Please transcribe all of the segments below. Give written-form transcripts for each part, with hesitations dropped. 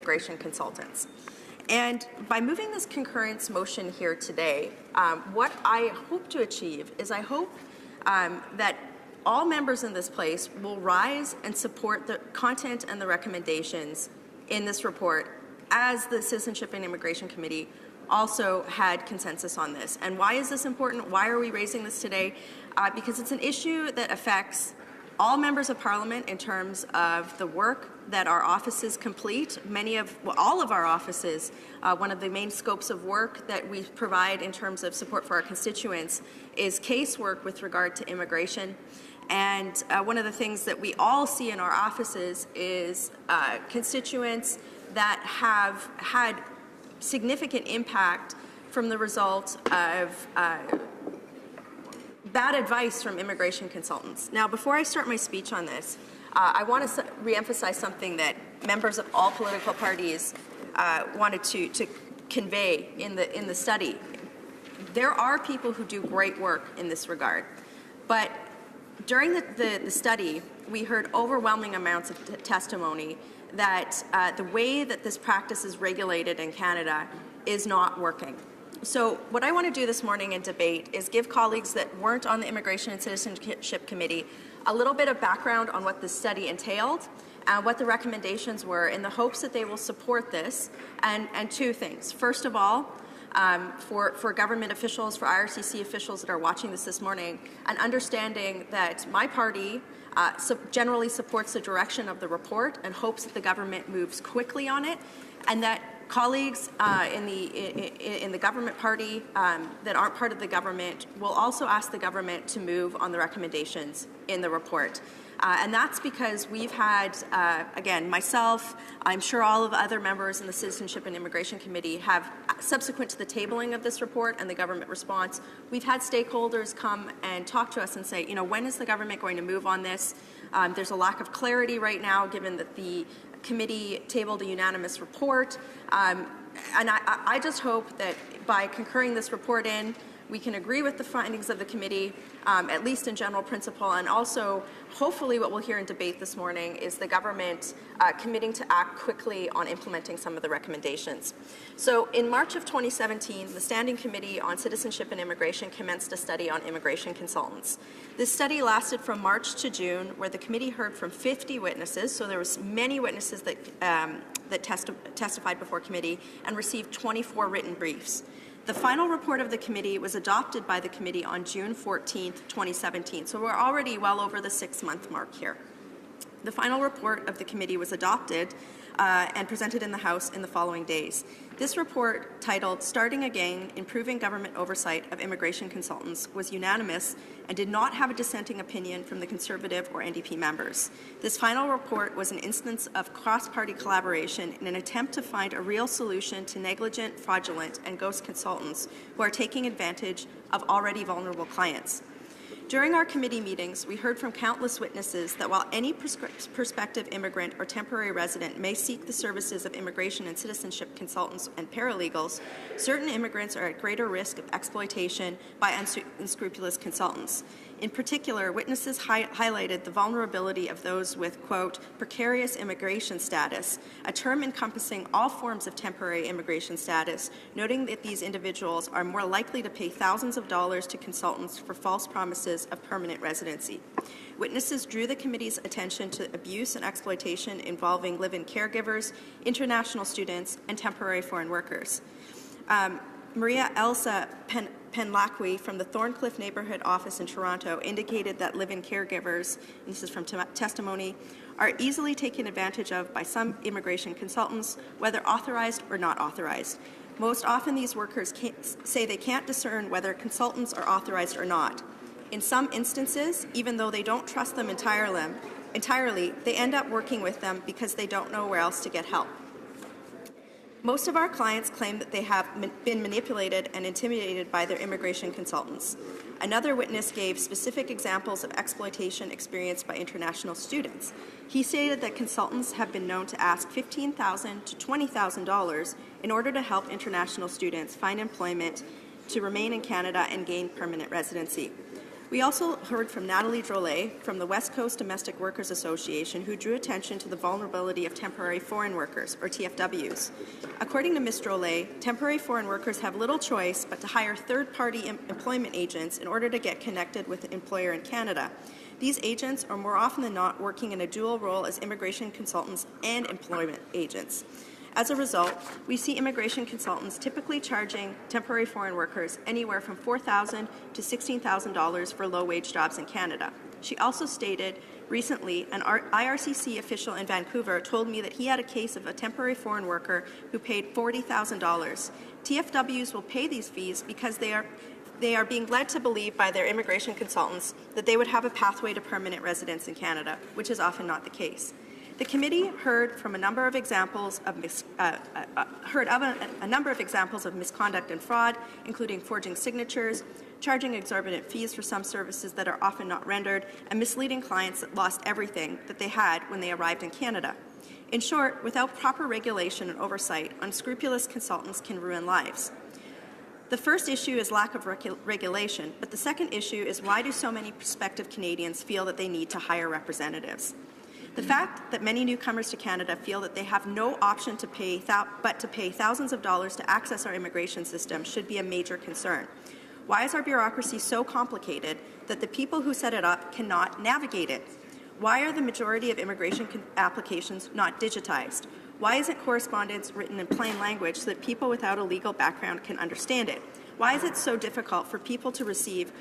immigration consultants. And by moving this concurrence motion here today, what I hope to achieve is I hope that all members in this place will rise and support the content and the recommendations in this report, as the Citizenship and Immigration Committee also had consensus on this. And why is this important? Why are we raising this today? Because it's an issue that affects all members of Parliament in terms of the work that our offices complete. All of our offices, one of the main scopes of work that we provide in terms of support for our constituents is casework with regard to immigration. And one of the things that we all see in our offices is constituents that have had significant impact from the result of bad advice from immigration consultants. Now, before I start my speech on this, I want to reemphasize something that members of all political parties wanted to convey in the study. There are people who do great work in this regard, but during the study, we heard overwhelming amounts of testimony that the way that this practice is regulated in Canada is not working. So what I want to do this morning in debate is give colleagues that weren't on the Immigration and Citizenship Committee a little bit of background on what this study entailed and what the recommendations were, in the hopes that they will support this, and two things. First of all, for government officials, for IRCC officials that are watching this morning, and understanding that my party generally supports the direction of the report and hopes that the government moves quickly on it, and that colleagues in the government party that aren't part of the government will also ask the government to move on the recommendations in the report. And that's because we've had, again, myself, I'm sure all of the other members in the Citizenship and Immigration Committee have, subsequent to the tabling of this report and the government response, we've had stakeholders come and talk to us and say, you know, when is the government going to move on this? There's a lack of clarity right now, given that the committee tabled a unanimous report. And I just hope that by concurring this report in, we can agree with the findings of the committee, at least in general principle, and also hopefully what we'll hear in debate this morning is the government committing to act quickly on implementing some of the recommendations. So in March of 2017, the Standing Committee on Citizenship and Immigration commenced a study on immigration consultants. This study lasted from March to June, where the committee heard from 50 witnesses, so there was many witnesses that testified before committee, and received 24 written briefs. The final report of the committee was adopted by the committee on June 14, 2017, so we're already well over the 6-month mark here. The final report of the committee was adopted and presented in the House in the following days. This report, titled "Starting Again, Improving Government Oversight of Immigration Consultants," was unanimous and did not have a dissenting opinion from the Conservative or NDP members. This final report was an instance of cross-party collaboration in an attempt to find a real solution to negligent, fraudulent, and ghost consultants who are taking advantage of already vulnerable clients. During our committee meetings, we heard from countless witnesses that while any prospective immigrant or temporary resident may seek the services of immigration and citizenship consultants and paralegals, certain immigrants are at greater risk of exploitation by unscrupulous consultants. In particular, witnesses highlighted the vulnerability of those with, quote, precarious immigration status, a term encompassing all forms of temporary immigration status, noting that these individuals are more likely to pay thousands of dollars to consultants for false promises of permanent residency. Witnesses drew the committee's attention to abuse and exploitation involving live-in caregivers, international students, and temporary foreign workers. Maria Elsa Penlacqui from the Thorncliffe Neighbourhood Office in Toronto indicated that live-in caregivers, and this is from testimony, are easily taken advantage of by some immigration consultants, whether authorized or not authorized. Most often these workers say they can't discern whether consultants are authorized or not. In some instances, even though they don't trust them entirely, they end up working with them because they don't know where else to get help. Most of our clients claim that they have been manipulated and intimidated by their immigration consultants. Another witness gave specific examples of exploitation experienced by international students. He stated that consultants have been known to ask $15,000 to $20,000 in order to help international students find employment, to remain in Canada and gain permanent residency. We also heard from Natalie Drolet from the West Coast Domestic Workers Association, who drew attention to the vulnerability of temporary foreign workers, or TFWs. According to Ms. Drolet, temporary foreign workers have little choice but to hire third-party employment agents in order to get connected with an employer in Canada. These agents are more often than not working in a dual role as immigration consultants and employment agents. As a result, we see immigration consultants typically charging temporary foreign workers anywhere from $4,000 to $16,000 for low-wage jobs in Canada. She also stated recently an IRCC official in Vancouver told me that he had a case of a temporary foreign worker who paid $40,000. TFWs will pay these fees because they are being led to believe by their immigration consultants that they would have a pathway to permanent residence in Canada, which is often not the case. The committee heard from a number of examples of misconduct and fraud, including forging signatures, charging exorbitant fees for some services that are often not rendered, and misleading clients that lost everything that they had when they arrived in Canada. In short, without proper regulation and oversight, unscrupulous consultants can ruin lives. The first issue is lack of regulation, but the second issue is why do so many prospective Canadians feel that they need to hire representatives? The fact that many newcomers to Canada feel that they have no option to pay but to pay thousands of dollars to access our immigration system should be a major concern. Why is our bureaucracy so complicated that the people who set it up cannot navigate it? Why are the majority of immigration applications not digitized? Why isn't correspondence written in plain language so that people without a legal background can understand it? Why is it so difficult for people to receive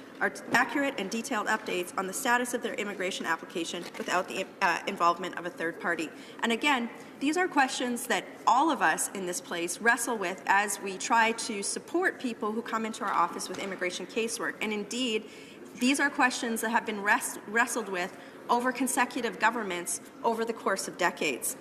accurate and detailed updates on the status of their immigration application without the involvement of a third party? And again, these are questions that all of us in this place wrestle with as we try to support people who come into our office with immigration casework. And indeed, these are questions that have been wrestled with over consecutive governments over the course of decades.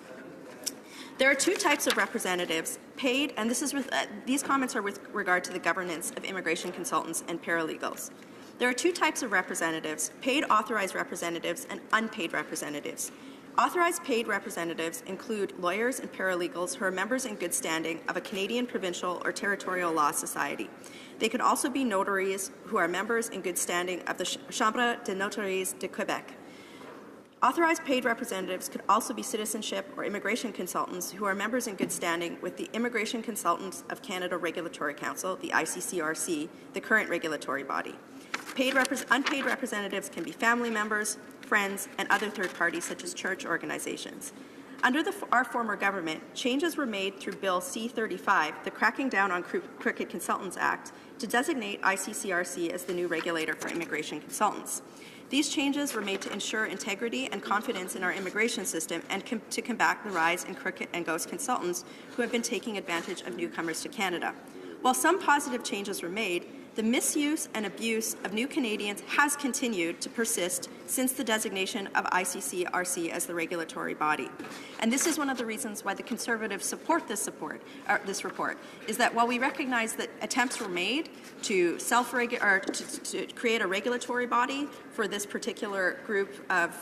There are two types of representatives, paid, and these comments are with regard to the governance of immigration consultants and paralegals. There are two types of representatives, paid authorized representatives and unpaid representatives. Authorized paid representatives include lawyers and paralegals who are members in good standing of a Canadian provincial or territorial law society. They could also be notaries who are members in good standing of the Chambre des Notaries de Québec. Authorized paid representatives could also be citizenship or immigration consultants who are members in good standing with the Immigration Consultants of Canada Regulatory Council, the ICCRC, the current regulatory body. Unpaid representatives can be family members, friends, and other third parties such as church organizations. Under our former government, changes were made through Bill C-35, the Cracking Down on Crooked Consultants Act, to designate ICCRC as the new regulator for immigration consultants. These changes were made to ensure integrity and confidence in our immigration system and to combat the rise in crooked and ghost consultants who have been taking advantage of newcomers to Canada. While some positive changes were made, the misuse and abuse of new Canadians has continued to persist since the designation of ICCRC as the regulatory body. And this is one of the reasons why the Conservatives support this report, is that while we recognize that attempts were made to to create a regulatory body for this particular group of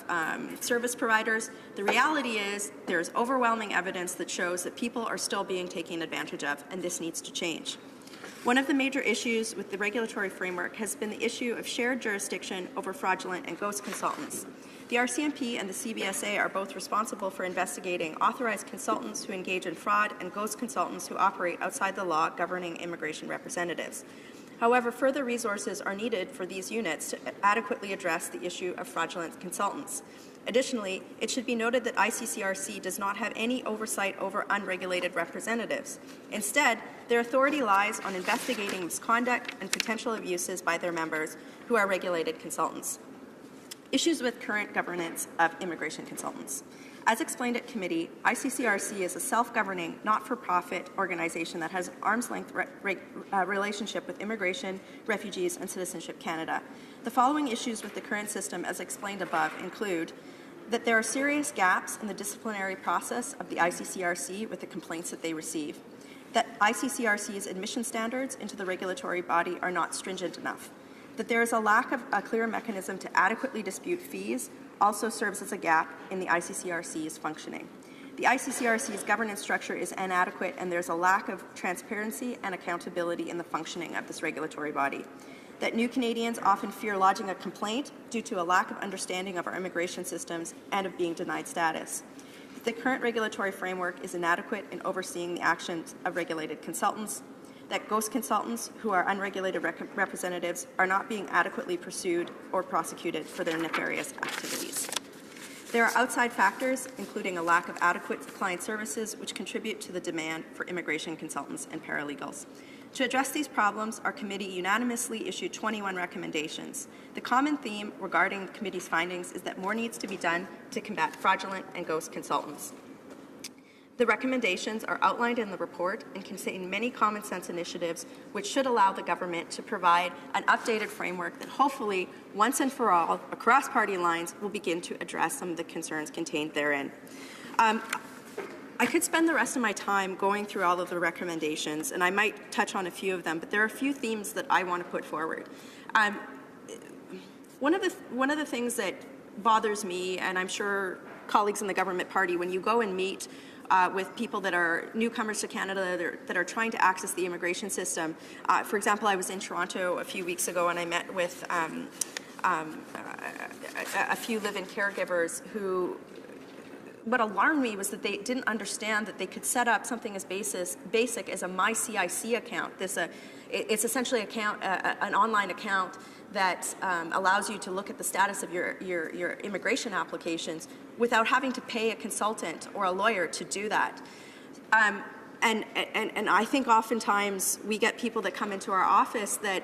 service providers, the reality is there's overwhelming evidence that shows that people are still being taken advantage of, and this needs to change. One of the major issues with the regulatory framework has been the issue of shared jurisdiction over fraudulent and ghost consultants. The RCMP and the CBSA are both responsible for investigating authorized consultants who engage in fraud and ghost consultants who operate outside the law governing immigration representatives. However, further resources are needed for these units to adequately address the issue of fraudulent consultants. Additionally, it should be noted that ICCRC does not have any oversight over unregulated representatives. Instead, their authority lies on investigating misconduct and potential abuses by their members who are regulated consultants. Issues with current governance of immigration consultants. As explained at committee, ICCRC is a self-governing, not-for-profit organization that has an arm's-length relationship with Immigration, Refugees, and Citizenship Canada. The following issues with the current system, as explained above, include that there are serious gaps in the disciplinary process of the ICCRC with the complaints that they receive, that ICCRC's admission standards into the regulatory body are not stringent enough, that there is a lack of a clear mechanism to adequately dispute fees also serves as a gap in the ICCRC's functioning. The ICCRC's governance structure is inadequate and there's a lack of transparency and accountability in the functioning of this regulatory body. that new Canadians often fear lodging a complaint due to a lack of understanding of our immigration systems and of being denied status. The current regulatory framework is inadequate in overseeing the actions of regulated consultants, that ghost consultants who are unregulated representatives are not being adequately pursued or prosecuted for their nefarious activities. There are outside factors, including a lack of adequate client services, which contribute to the demand for immigration consultants and paralegals. To address these problems, our committee unanimously issued 21 recommendations. The common theme regarding the committee's findings is that more needs to be done to combat fraudulent and ghost consultants. The recommendations are outlined in the report and contain many common sense initiatives which should allow the government to provide an updated framework that hopefully, once and for all, across party lines, will begin to address some of the concerns contained therein. I could spend the rest of my time going through all of the recommendations, and I might touch on a few of them, but there are a few themes that I want to put forward. One of the things that bothers me, and I'm sure colleagues in the government party, when you go and meet with people that are newcomers to Canada that are trying to access the immigration system. For example, I was in Toronto a few weeks ago and I met with a few live-in caregivers who, what alarmed me was that they didn't understand that they could set up something as basic as a U.C.I.C.A account. It's essentially an online account that allows you to look at the status of your immigration applications without having to pay a consultant or a lawyer to do that. And I think oftentimes we get people that come into our office that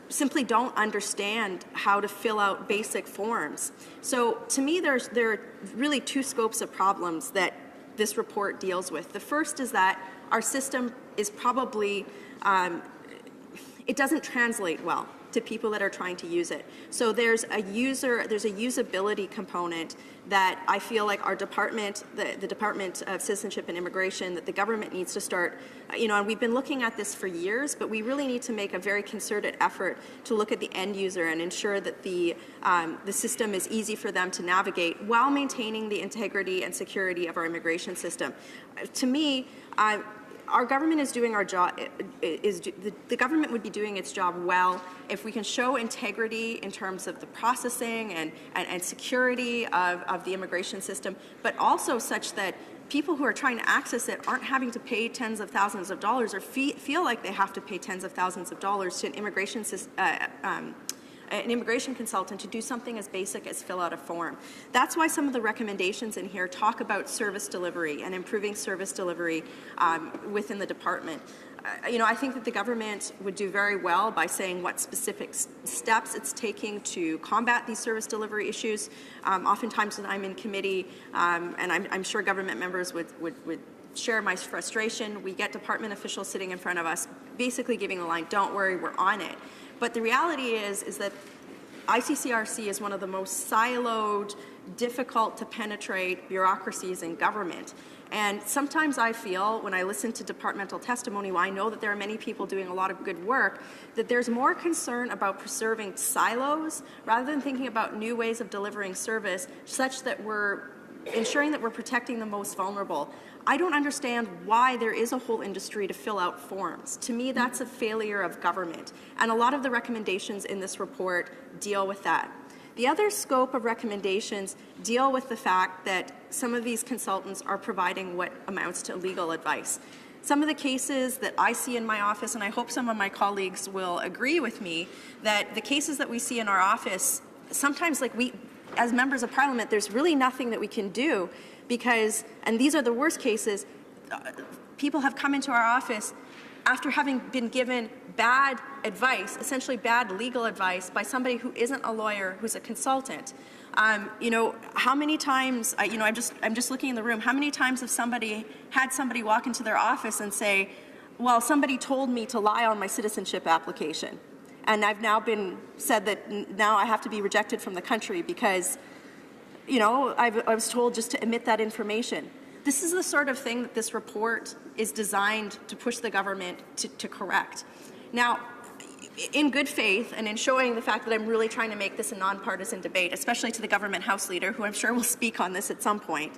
simply don't understand how to fill out basic forms. So to me, there are really two scopes of problems that this report deals with. The first is that our system is probably, it doesn't translate well to people that are trying to use it. So there's a usability component that I feel like our department, the Department of Citizenship and Immigration, that the government needs to start, and we've been looking at this for years, but we really need to make a very concerted effort to look at the end user and ensure that the system is easy for them to navigate while maintaining the integrity and security of our immigration system. To me, our government is doing our job. The government would be doing its job well if we can show integrity in terms of the processing and security of the immigration system, but also such that people who are trying to access it aren't having to pay tens of thousands of dollars or feel like they have to pay tens of thousands of dollars to an immigration consultant to do something as basic as fill out a form. That's why some of the recommendations in here talk about service delivery and improving service delivery within the department. I think that the government would do very well by saying what specific steps it's taking to combat these service delivery issues. Oftentimes when I'm in committee, and I'm sure government members would share my frustration, we get department officials sitting in front of us basically giving the line, don't worry, we're on it. But the reality is that ICCRC is one of the most siloed, difficult to penetrate bureaucracies in government. And sometimes I feel, when I listen to departmental testimony, while I know that there are many people doing a lot of good work, that there's more concern about preserving silos rather than thinking about new ways of delivering service such that we're ensuring that we're protecting the most vulnerable. I don't understand why there is a whole industry to fill out forms. To me, that's a failure of government. And a lot of the recommendations in this report deal with that. The other scope of recommendations deal with the fact that some of these consultants are providing what amounts to legal advice. Some of the cases that I see in my office, and I hope some of my colleagues will agree with me, that the cases that we see in our office, sometimes as members of parliament, there's really nothing that we can do because, and these are the worst cases, people have come into our office after having been given bad advice, essentially bad legal advice by somebody who isn't a lawyer, who's a consultant. How many times, I'm just looking in the room, how many times have somebody walk into their office and say, well, somebody told me to lie on my citizenship application. And I've now been said that now I have to be rejected from the country because, I was told just to omit that information. This is the sort of thing that this report is designed to push the government to correct. Now, in good faith and in showing the fact that I'm really trying to make this a nonpartisan debate, especially to the government House Leader, who I'm sure will speak on this at some point,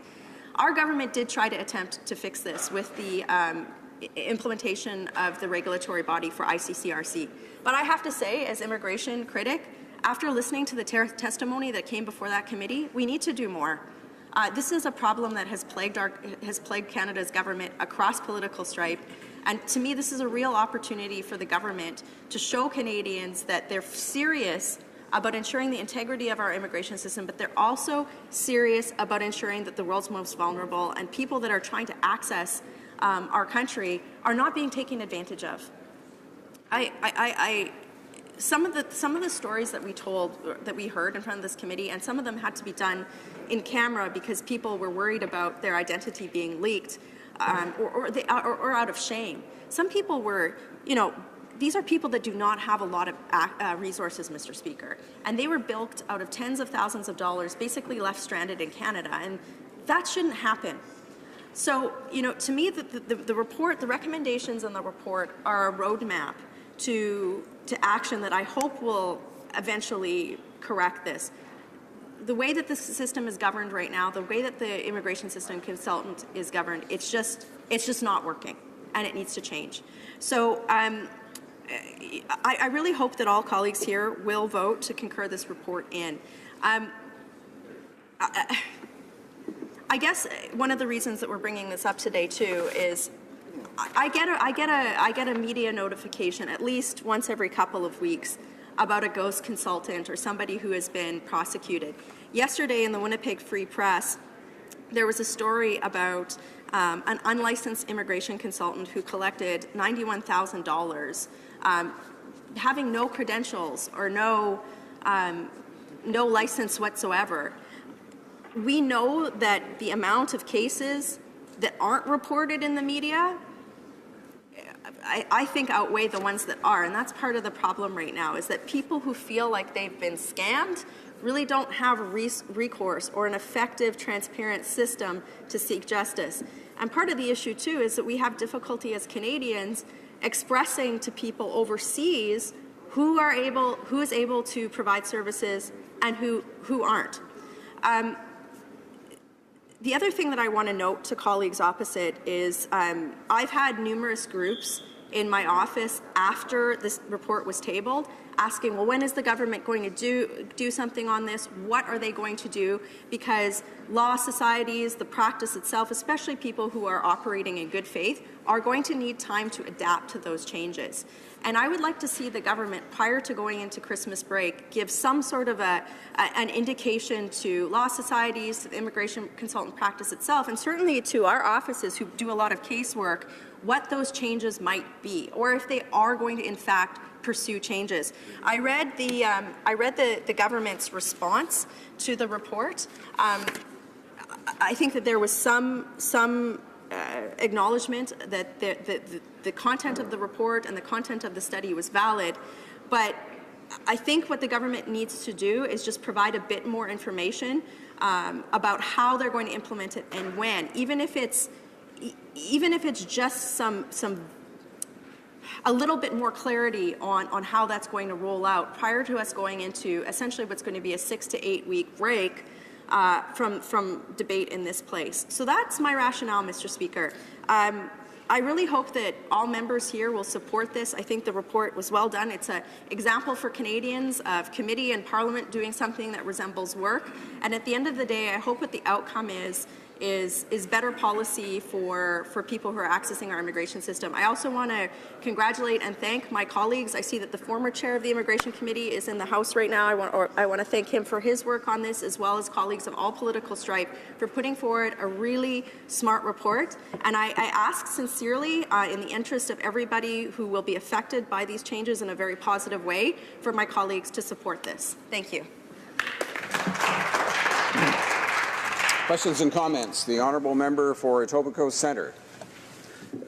our government did try to attempt to fix this with the implementation of the regulatory body for ICCRC. But I have to say, as immigration critic, after listening to the testimony that came before that committee, we need to do more. This is a problem that has plagued Canada's government across political stripe. And to me, this is a real opportunity for the government to show Canadians that they're serious about ensuring the integrity of our immigration system, but they're also serious about ensuring that the world's most vulnerable and people that are trying to access our country are not being taken advantage of. Some of the stories that we heard in front of this committee, and some of them had to be done in camera because people were worried about their identity being leaked, or out of shame. Some people were, these are people that do not have a lot of resources, Mr. Speaker, and they were bilked out of tens of thousands of dollars, basically left stranded in Canada, and that shouldn't happen. So, to me, the report, the recommendations in the report are a roadmap to action that I hope will eventually correct this. The way that the system is governed right now, the way that the immigration system consultant is governed, it's just not working, and it needs to change. So I really hope that all colleagues here will vote to concur this report in. I guess one of the reasons that we're bringing this up today too is I get a media notification at least once every couple of weeks about a ghost consultant or somebody who has been prosecuted. Yesterday in the Winnipeg Free Press, there was a story about an unlicensed immigration consultant who collected $91,000, having no credentials or no license whatsoever. We know that the amount of cases that aren't reported in the media, I think, outweigh the ones that are, and that's part of the problem right now, is that people who feel like they've been scammed really don't have recourse or an effective, transparent system to seek justice. And part of the issue, too, is that we have difficulty as Canadians expressing to people overseas who is able to provide services and who aren't. The other thing that I want to note to colleagues opposite is I've had numerous groups in my office after this report was tabled asking, well, when is the government going to do something on this? What are they going to do? Because law societies, the practice itself, especially people who are operating in good faith, are going to need time to adapt to those changes. And I would like to see the government, prior to going into Christmas break, give some sort of an indication to law societies, to the immigration consultant practice itself, and certainly to our offices who do a lot of casework, what those changes might be, or if they are going to, in fact, pursue changes. I read the government's response to the report. I think that there was some acknowledgement that the content of the report and the content of the study was valid, but I think what the government needs to do is just provide a bit more information about how they're going to implement it and when, even if it's just a little bit more clarity on how that's going to roll out prior to us going into essentially what's going to be a 6 to 8 week break from debate in this place. So that's my rationale, Mr. Speaker. I really hope that all members here will support this. I think the report was well done. It's an example for Canadians of committee and Parliament doing something that resembles work. And at the end of the day, I hope what the outcome is better policy for people who are accessing our immigration system. I also want to congratulate and thank my colleagues. I see that the former chair of the Immigration Committee is in the House right now. I want to thank him for his work on this, as well as colleagues of all political stripe for putting forward a really smart report. And I ask sincerely, in the interest of everybody who will be affected by these changes in a very positive way, for my colleagues to support this. Thank you. Questions and comments. The honourable member for Etobicoke Centre.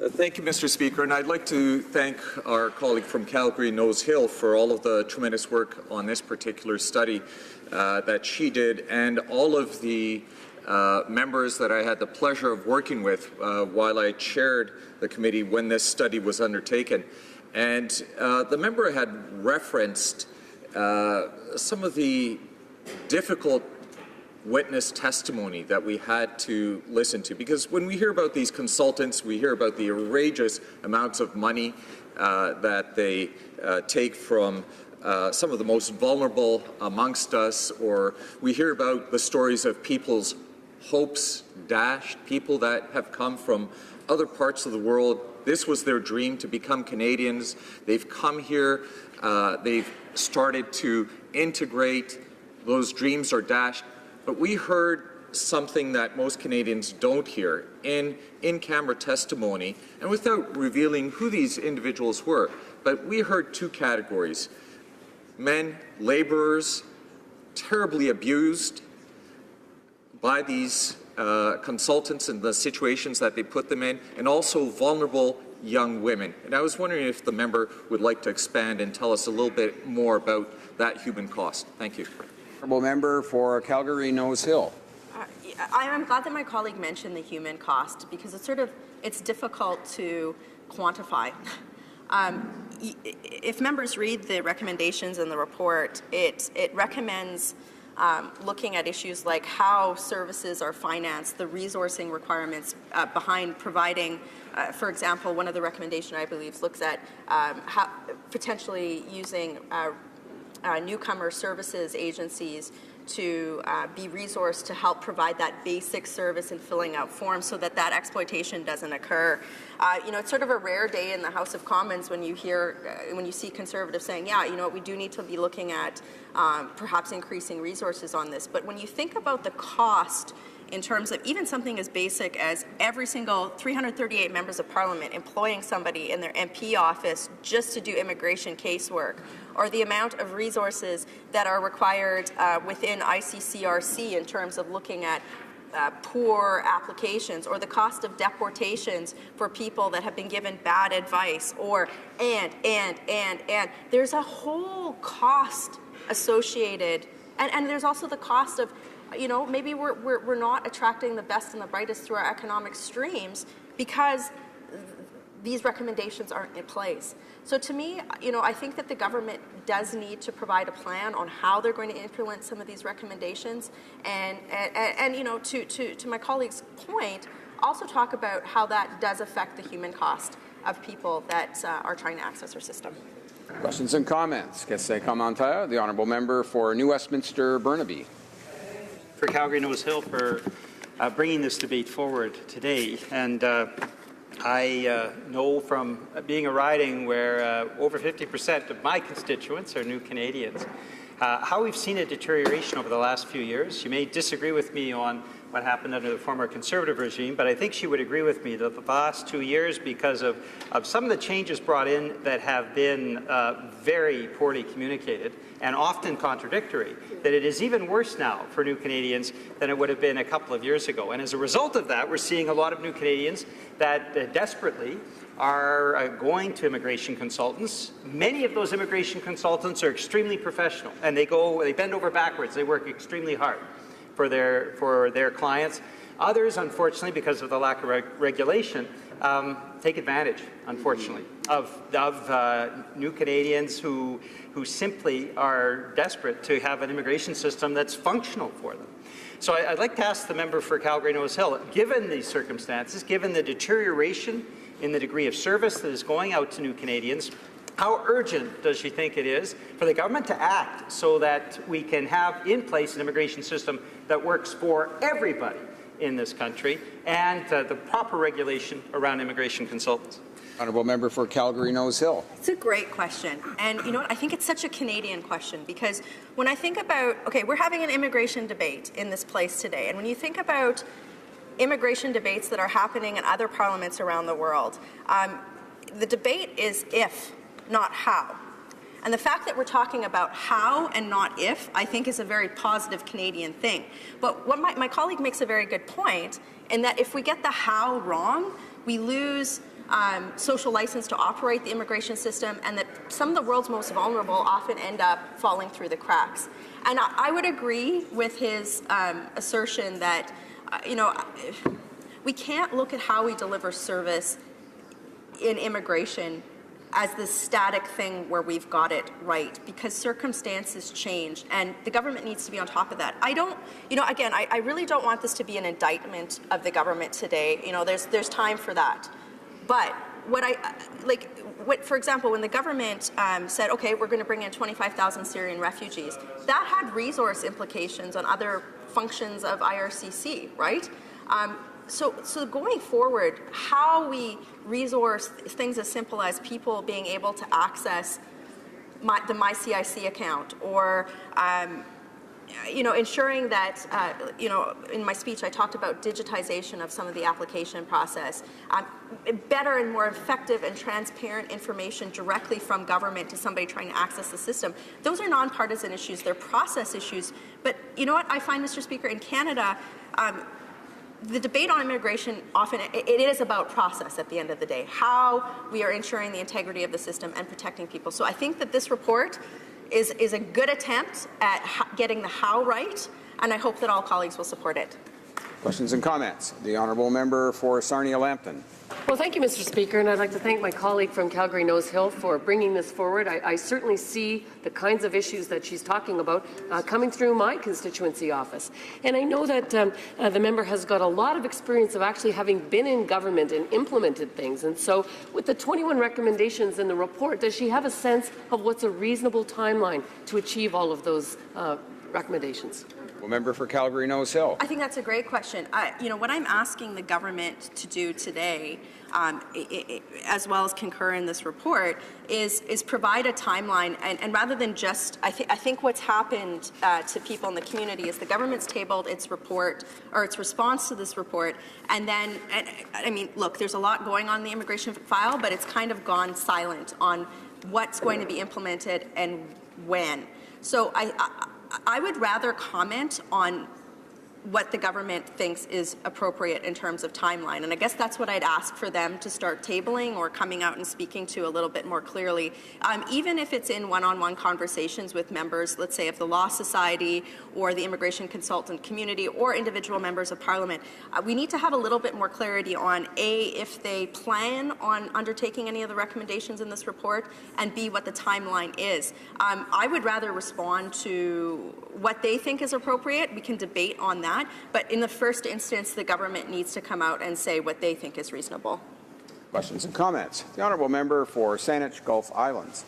Thank you, Mr. Speaker, and I'd like to thank our colleague from Calgary, Nose Hill, for all of the tremendous work on this particular study that she did, and all of the members that I had the pleasure of working with while I chaired the committee when this study was undertaken. And the member had referenced some of the difficult witness testimony that we had to listen to. Because when we hear about these consultants, we hear about the outrageous amounts of money that they take from some of the most vulnerable amongst us, or we hear about the stories of people's hopes dashed, people that have come from other parts of the world. This was their dream, to become Canadians. They've come here, they've started to integrate, those dreams are dashed. But we heard something that most Canadians don't hear in-camera testimony, and without revealing who these individuals were. But we heard two categories: men, laborers, terribly abused by these consultants and the situations that they put them in, and also vulnerable young women. And I was wondering if the member would like to expand and tell us a little bit more about that human cost. Thank you. Honourable member for Calgary Nose Hill. I'm glad that my colleague mentioned the human cost, because it's difficult to quantify. If members read the recommendations in the report, it recommends looking at issues like how services are financed, the resourcing requirements behind providing, for example, one of the recommendations I believe looks at how potentially using newcomer services agencies to be resourced to help provide that basic service in filling out forms so that that exploitation doesn't occur. You know, it's sort of a rare day in the House of Commons when you hear, when you see Conservatives saying, yeah, you know what, we do need to be looking at perhaps increasing resources on this. But when you think about the cost in terms of even something as basic as every single 338 members of Parliament employing somebody in their MP office just to do immigration casework, or the amount of resources that are required within ICCRC in terms of looking at poor applications, or the cost of deportations for people that have been given bad advice, or and there's a whole cost associated, and there's also the cost of, you know, maybe we're not attracting the best and the brightest through our economic streams because these recommendations aren't in place. So to me, you know, I think that the government does need to provide a plan on how they're going to implement some of these recommendations, and you know, to my colleague's point, also talk about how that does affect the human cost of people that are trying to access our system. Questions and comments. Question commentaire. The honourable member for New Westminster Burnaby. For Calgary Nose Hill for bringing this debate forward today. And I know from being a riding where over 50% of my constituents are new Canadians, how we've seen a deterioration over the last few years. You may disagree with me on what happened under the former Conservative regime, but I think she would agree with me that the last 2 years, because of some of the changes brought in that have been very poorly communicated and often contradictory, that it is even worse now for new Canadians than it would have been a couple of years ago. And as a result of that, we're seeing a lot of new Canadians that desperately are going to immigration consultants. Many of those immigration consultants are extremely professional, and they bend over backwards. They work extremely hard for their clients. Others, unfortunately, because of the lack of regulation, take advantage, unfortunately, of new Canadians who simply are desperate to have an immigration system that's functional for them. So I'd like to ask the member for Calgary Nose Hill, given these circumstances, given the deterioration in the degree of service that is going out to new Canadians, how urgent does she think it is for the government to act so that we can have in place an immigration system that works for everybody in this country, and the proper regulation around immigration consultants? Honourable member for Calgary Nose Hill. It's a great question. And you know what? I think it's such a Canadian question, because when I think about, okay, we're having an immigration debate in this place today. And when you think about immigration debates that are happening in other parliaments around the world, the debate is if, not how. And the fact that we're talking about how and not if, I think, is a very positive Canadian thing. But what my colleague makes a very good point, in that if we get the how wrong, we lose social license to operate the immigration system, and that some of the world's most vulnerable often end up falling through the cracks. And I would agree with his assertion that, you know, we can't look at how we deliver service in immigration as this static thing where we've got it right, because circumstances change and the government needs to be on top of that. I don't, again, I really don't want this to be an indictment of the government today. There's time for that. But for example, when the government said, okay, we're going to bring in 25,000 Syrian refugees, that had resource implications on other functions of IRCC, right? So going forward, how we resource things as simple as people being able to access the U.C.I.C. account, or ensuring that, in my speech I talked about digitization of some of the application process, better and more effective and transparent information directly from government to somebody trying to access the system. Those are nonpartisan issues, they're process issues. But you know what I find, Mr. Speaker, in Canada, the debate on immigration often, it is about process at the end of the day, how we are ensuring the integrity of the system and protecting people. So I think that this report is a good attempt at getting the how right, and I hope that all colleagues will support it. Questions and comments? The honourable member for Sarnia-Lambton. Well, thank you, Mr. Speaker, and I'd like to thank my colleague from Calgary-Nose Hill for bringing this forward. I certainly see the kinds of issues that she's talking about coming through my constituency office. And I know that the member has got a lot of experience of actually having been in government and implemented things. And so with the 21 recommendations in the report, does she have a sense of what's a reasonable timeline to achieve all of those recommendations? Member for Calgary-Nose Hill. I think that's a great question. What I'm asking the government to do today, as well as concur in this report, is provide a timeline. And rather than just, I think what's happened to people in the community is the government's tabled its report, or its response to this report, and then, look, there's a lot going on in the immigration file, but it's kind of gone silent on what's going to be implemented and when. So I would rather comment on what the government thinks is appropriate in terms of timeline. And I guess that's what I'd ask for them to start tabling or coming out and speaking to a little bit more clearly, even if it's in one-on-one conversations with members, let's say, of the Law Society or the immigration consultant community or individual members of Parliament. We need to have a little bit more clarity on, A, if they plan on undertaking any of the recommendations in this report, and B, what the timeline is. I would rather respond to what they think is appropriate. We can debate on that. But in the first instance, the government needs to come out and say what they think is reasonable. Questions and comments? The honourable member for Saanich Gulf Islands.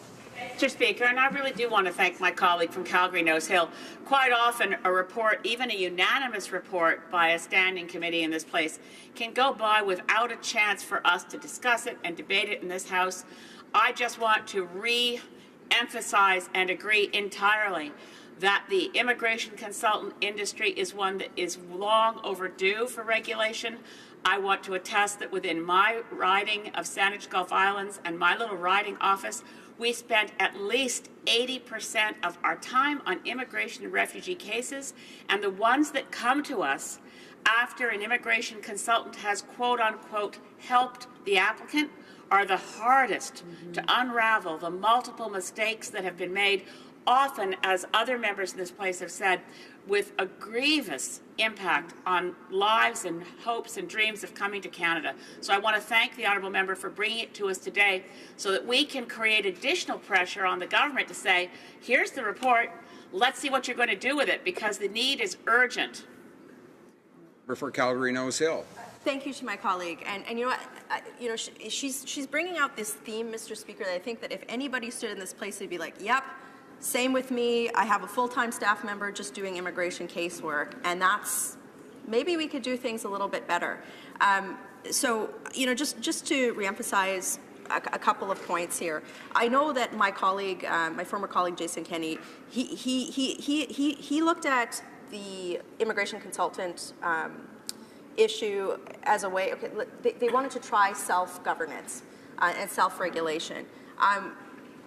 Mr. Speaker, and I really do want to thank my colleague from Calgary-Nose Hill. Quite often a report, even a unanimous report by a standing committee in this place, can go by without a chance for us to discuss it and debate it in this House. I just want to re-emphasize and agree entirely that the immigration consultant industry is one that is long overdue for regulation. I want to attest that within my riding of Saanich Gulf Islands and my little riding office, we spent at least 80% of our time on immigration and refugee cases, and the ones that come to us after an immigration consultant has quote-unquote helped the applicant are the hardest to unravel the multiple mistakes that have been made, often, as other members in this place have said, with a grievous impact on lives and hopes and dreams of coming to Canada. So I want to thank the honourable member for bringing it to us today so that we can create additional pressure on the government to say, here's the report, let's see what you're going to do with it, because the need is urgent. For Calgary-Nose Hill. Thank you to my colleague, and you know what, she's bringing out this theme, Mr. Speaker, that I think that if anybody stood in this place, they'd be like, yep, same with me. I have a full-time staff member just doing immigration casework, and that's, maybe we could do things a little bit better. So, just to reemphasize a couple of points here. I know that my colleague, my former colleague Jason Kenney, he looked at the immigration consultant issue as a way. Okay, they wanted to try self-governance and self-regulation.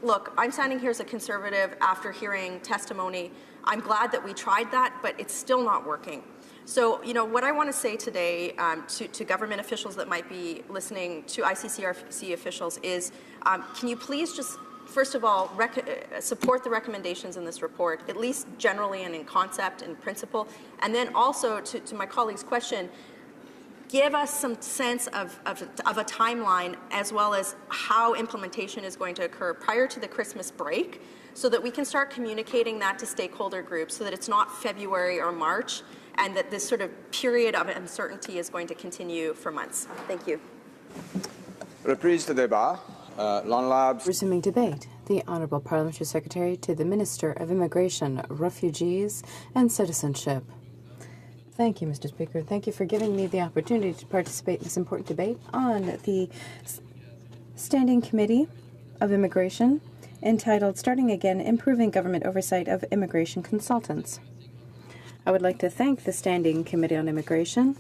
Look, I'm standing here as a Conservative after hearing testimony. I'm glad that we tried that, but it's still not working. So, what I want to say today to government officials that might be listening, to ICCRC officials, is can you please just, first of all, support the recommendations in this report, at least generally and in concept and principle, and then also to my colleague's question, give us some sense of a timeline, as well as how implementation is going to occur prior to the Christmas break, so that we can start communicating that to stakeholder groups, so that it's not February or March, and that this sort of period of uncertainty is going to continue for months. Thank you. Reprise de débat. L'honorable. Resuming debate, the Honourable Parliamentary Secretary to the Minister of Immigration, Refugees and Citizenship. Thank you, Mr. Speaker. Thank you for giving me the opportunity to participate in this important debate on the Standing Committee of Immigration, entitled Starting Again, Improving Government Oversight of Immigration Consultants. I would like to thank the Standing Committee on Immigration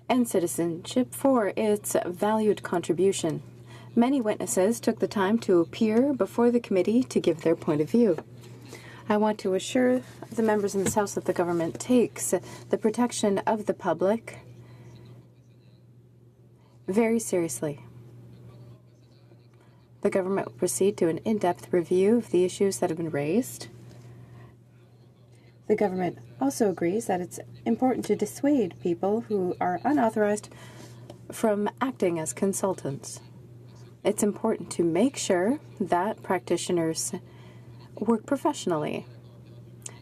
and Citizenship for its valued contribution. Many witnesses took the time to appear before the committee to give their point of view. I want to assure the members in this House that the government takes the protection of the public very seriously. The government will proceed to an in-depth review of the issues that have been raised. The government also agrees that it's important to dissuade people who are unauthorized from acting as consultants. It's important to make sure that practitioners work professionally,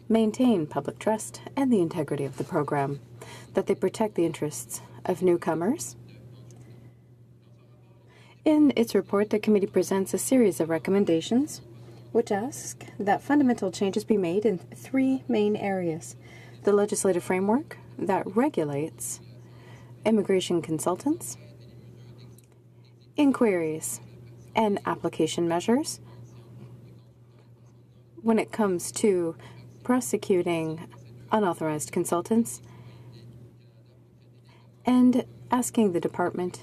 maintain public trust and the integrity of the program, that they protect the interests of newcomers. In its report, the committee presents a series of recommendations which ask that fundamental changes be made in three main areas: the legislative framework that regulates immigration consultants, inquiries and application measures when it comes to prosecuting unauthorized consultants, and asking the department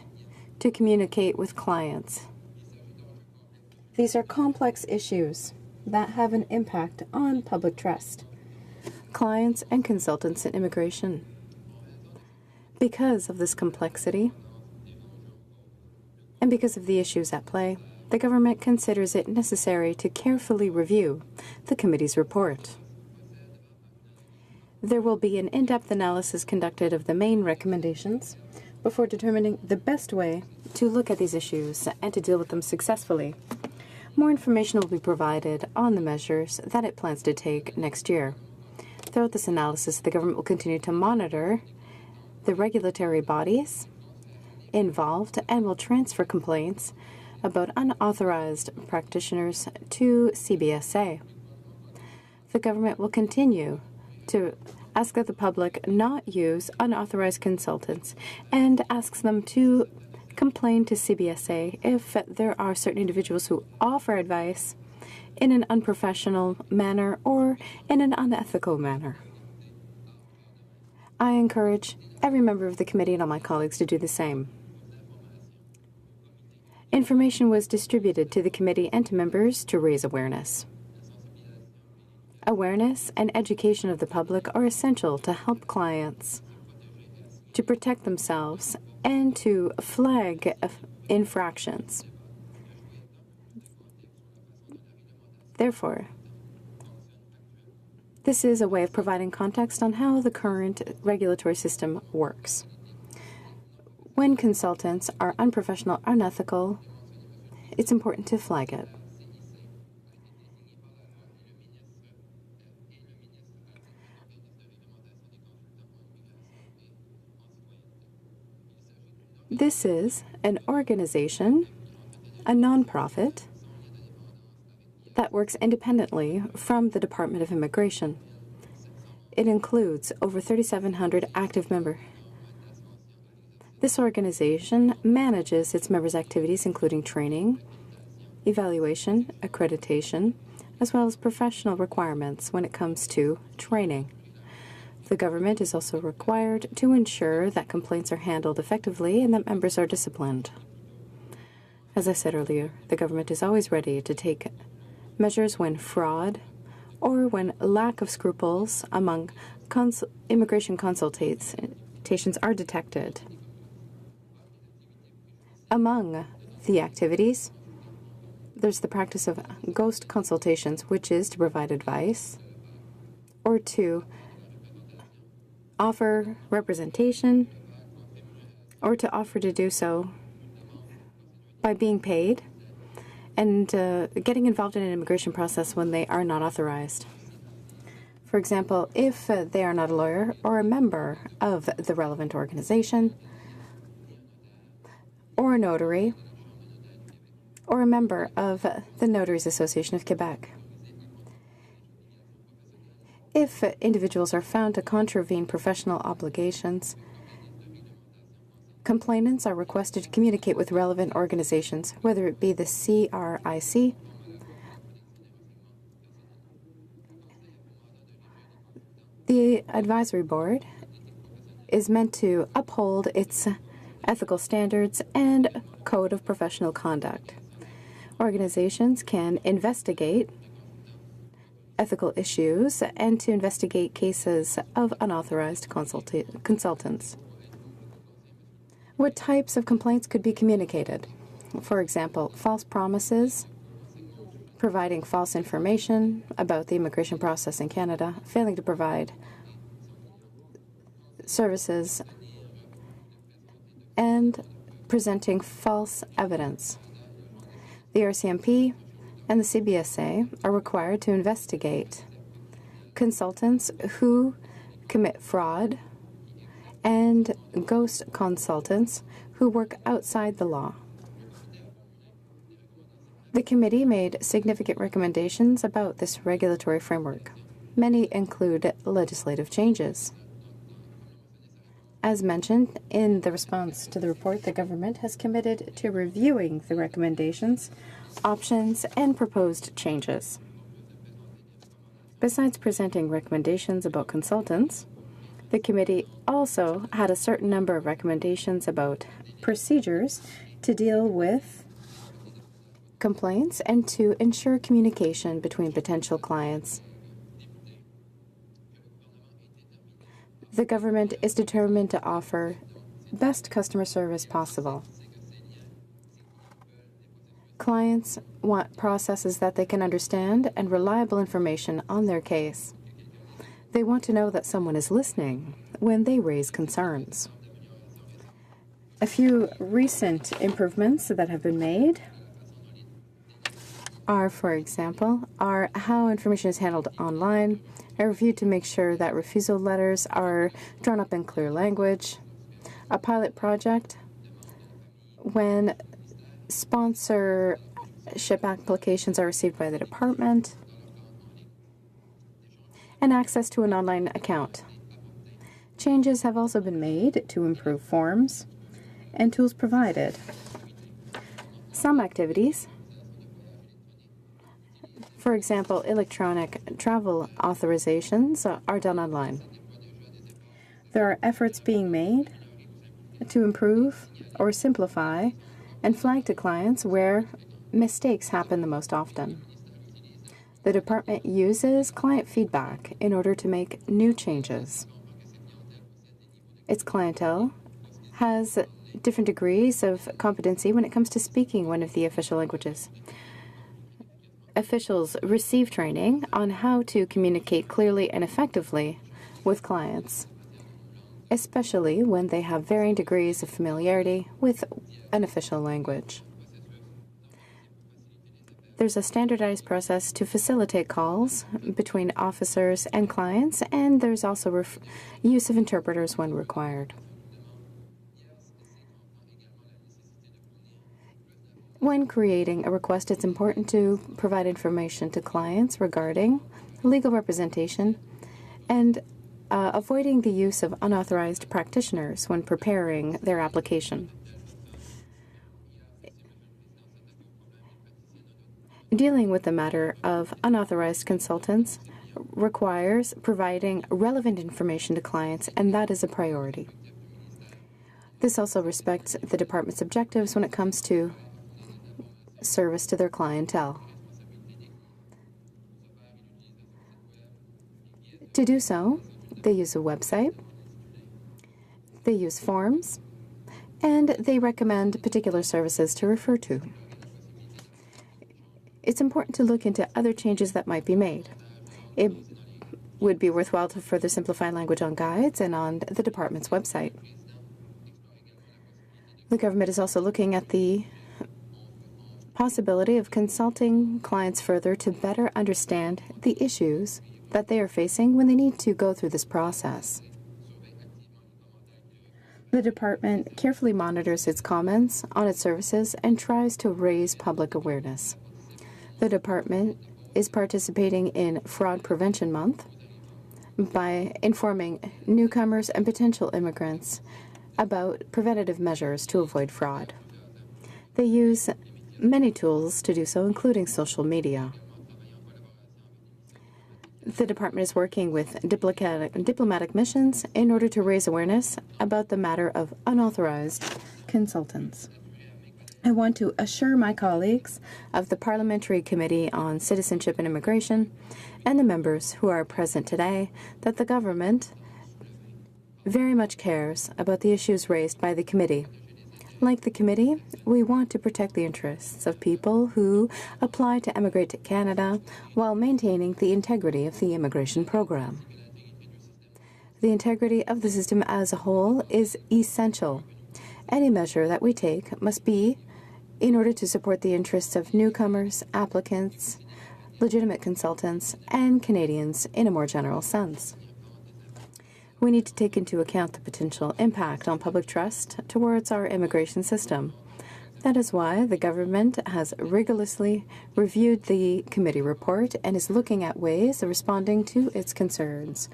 to communicate with clients. These are complex issues that have an impact on public trust, clients and consultants in immigration. Because of this complexity, and because of the issues at play, the government considers it necessary to carefully review the committee's report. There will be an in-depth analysis conducted of the main recommendations before determining the best way to look at these issues and to deal with them successfully. More information will be provided on the measures that it plans to take next year. Throughout this analysis, the government will continue to monitor the regulatory bodies involved and will transfer complaints about unauthorized practitioners to CBSA. The government will continue to ask that the public not use unauthorized consultants and asks them to complain to CBSA if there are certain individuals who offer advice in an unprofessional manner or in an unethical manner. I encourage every member of the committee and all my colleagues to do the same. Information was distributed to the committee and to members to raise awareness. Awareness and education of the public are essential to help clients to protect themselves and to flag infractions. Therefore, this is a way of providing context on how the current regulatory system works. When consultants are unprofessional or unethical, it's important to flag it. This is an organization, a nonprofit, that works independently from the Department of Immigration. It includes over 3,700 active members. This organization manages its members' activities, including training, evaluation, accreditation, as well as professional requirements when it comes to training. The government is also required to ensure that complaints are handled effectively and that members are disciplined. As I said earlier, the government is always ready to take measures when fraud or when lack of scruples among immigration consultations are detected. Among the activities, there's the practice of ghost consultations, which is to provide advice or to offer representation or to offer to do so by being paid and getting involved in an immigration process when they are not authorized. For example, if they are not a lawyer or a member of the relevant organization, or a notary, or a member of the Notaries Association of Quebec. If individuals are found to contravene professional obligations, complainants are requested to communicate with relevant organizations, whether it be the CRIC, the advisory board is meant to uphold its ethical standards and code of professional conduct. Organizations can investigate ethical issues and to investigate cases of unauthorized consultants. What types of complaints could be communicated? For example, false promises, providing false information about the immigration process in Canada, failing to provide services, and presenting false evidence. The RCMP and the CBSA are required to investigate consultants who commit fraud and ghost consultants who work outside the law. The committee made significant recommendations about this regulatory framework. Many include legislative changes. As mentioned in the response to the report, the government has committed to reviewing the recommendations, options, and proposed changes. Besides presenting recommendations about consultants, the committee also had a certain number of recommendations about procedures to deal with complaints and to ensure communication between potential clients. The government is determined to offer best customer service possible. Clients want processes that they can understand and reliable information on their case. They want to know that someone is listening when they raise concerns. A few recent improvements that have been made are, for example, how information is handled online, a review to make sure that refusal letters are drawn up in clear language, a pilot project when sponsorship applications are received by the department, and access to an online account. Changes have also been made to improve forms and tools provided. Some activities, for example, electronic travel authorizations, are done online. There are efforts being made to improve or simplify and flag to clients where mistakes happen the most often. The department uses client feedback in order to make new changes. Its clientele has different degrees of competency when it comes to speaking one of the official languages. Officials receive training on how to communicate clearly and effectively with clients, especially when they have varying degrees of familiarity with an official language. There's a standardized process to facilitate calls between officers and clients, and there's also use of interpreters when required. When creating a request, it's important to provide information to clients regarding legal representation and avoiding the use of unauthorized practitioners when preparing their application. Dealing with the matter of unauthorized consultants requires providing relevant information to clients, and that is a priority. This also respects the department's objectives when it comes to service to their clientele. To do so, they use a website, they use forms, and they recommend particular services to refer to. It's important to look into other changes that might be made. It would be worthwhile to further simplify language on guides and on the department's website. The government is also looking at the possibility of consulting clients further to better understand the issues that they are facing when they need to go through this process. The department carefully monitors its comments on its services and tries to raise public awareness. The department is participating in Fraud Prevention Month by informing newcomers and potential immigrants about preventative measures to avoid fraud. They use many tools to do so, including social media. The department is working with diplomatic missions in order to raise awareness about the matter of unauthorized consultants. I want to assure my colleagues of the Parliamentary Committee on Citizenship and Immigration and the members who are present today that the government very much cares about the issues raised by the committee. Like the committee, we want to protect the interests of people who apply to emigrate to Canada while maintaining the integrity of the immigration program. The integrity of the system as a whole is essential. Any measure that we take must be in order to support the interests of newcomers, applicants, legitimate consultants, and Canadians in a more general sense. We need to take into account the potential impact on public trust towards our immigration system. That is why the government has rigorously reviewed the committee report and is looking at ways of responding to its concerns.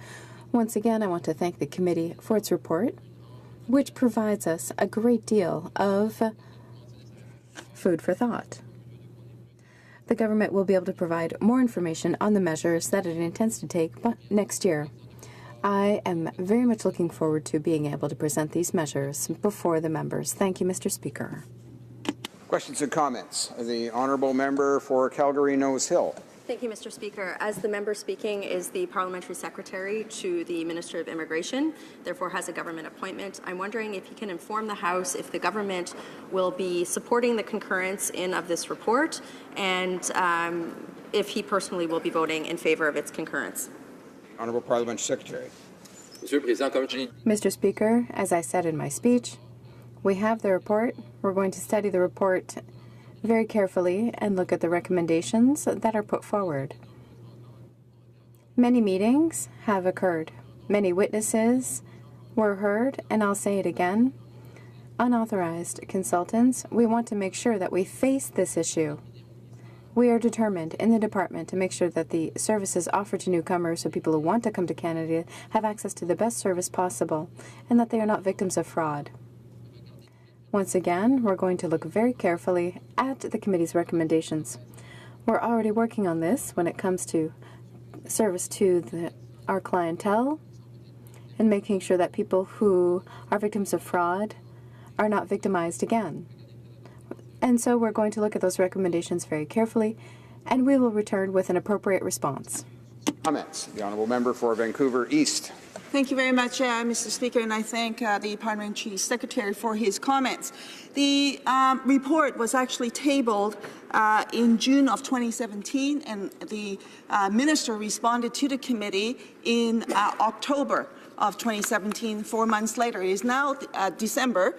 Once again, I want to thank the committee for its report, which provides us a great deal of food for thought. The government will be able to provide more information on the measures that it intends to take next year. I am very much looking forward to being able to present these measures before the members. Thank you, Mr. Speaker. Questions and comments? The honourable member for Calgary Nose Hill. Thank you, Mr. Speaker. As the member speaking is the Parliamentary Secretary to the Minister of Immigration, therefore has a government appointment, I'm wondering if he can inform the House if the government will be supporting the concurrence of this report and if he personally will be voting in favour of its concurrence. Honourable Parliamentary Secretary. Mr. Speaker, as I said in my speech, we have the report. We're going to study the report very carefully and look at the recommendations that are put forward. Many meetings have occurred. Many witnesses were heard, and I'll say it again. Unauthorized consultants, we want to make sure that we face this issue. We are determined in the department to make sure that the services offered to newcomers, so people who want to come to Canada, have access to the best service possible and that they are not victims of fraud. Once again, we're going to look very carefully at the committee's recommendations. We're already working on this when it comes to service to our clientele and making sure that people who are victims of fraud are not victimized again. And so we're going to look at those recommendations very carefully, and we will return with an appropriate response. Comments? The honourable member for Vancouver East. Thank you very much, Mr. Speaker, and I thank the Parliamentary Secretary for his comments. The report was actually tabled in June of 2017, and the Minister responded to the committee in October of 2017, 4 months later. It is now December,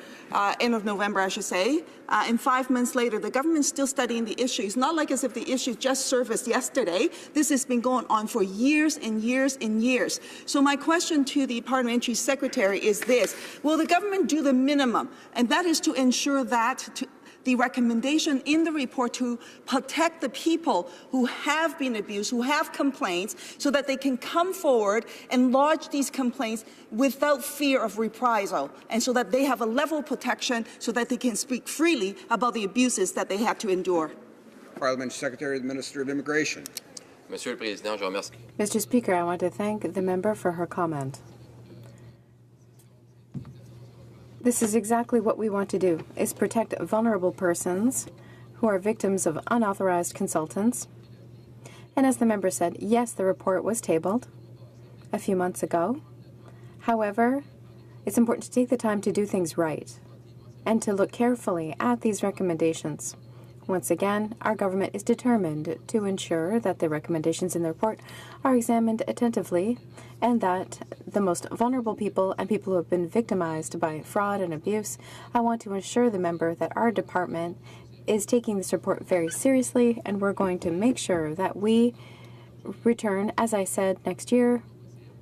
end of November, I should say, and 5 months later, the government is still studying the issue. It's not like as if the issue just surfaced yesterday. This has been going on for years and years and years. So my question to the Parliamentary Secretary is this: will the government do the minimum, and that is to ensure that the recommendation in the report to protect the people who have been abused, who have complaints, so that they can come forward and lodge these complaints without fear of reprisal, and so that they have a level of protection so that they can speak freely about the abuses that they had to endure. Parliamentary Secretary to the Minister of Immigration. Mr. Speaker, I want to thank the member for her comment. This is exactly what we want to do, is protect vulnerable persons who are victims of unauthorized consultants. And as the member said, yes, the report was tabled a few months ago. However, it's important to take the time to do things right and to look carefully at these recommendations. Once again, our government is determined to ensure that the recommendations in the report are examined attentively and that the most vulnerable people and people who have been victimized by fraud and abuse, I want to assure the member that our department is taking this report very seriously, and we're going to make sure that we return, as I said, next year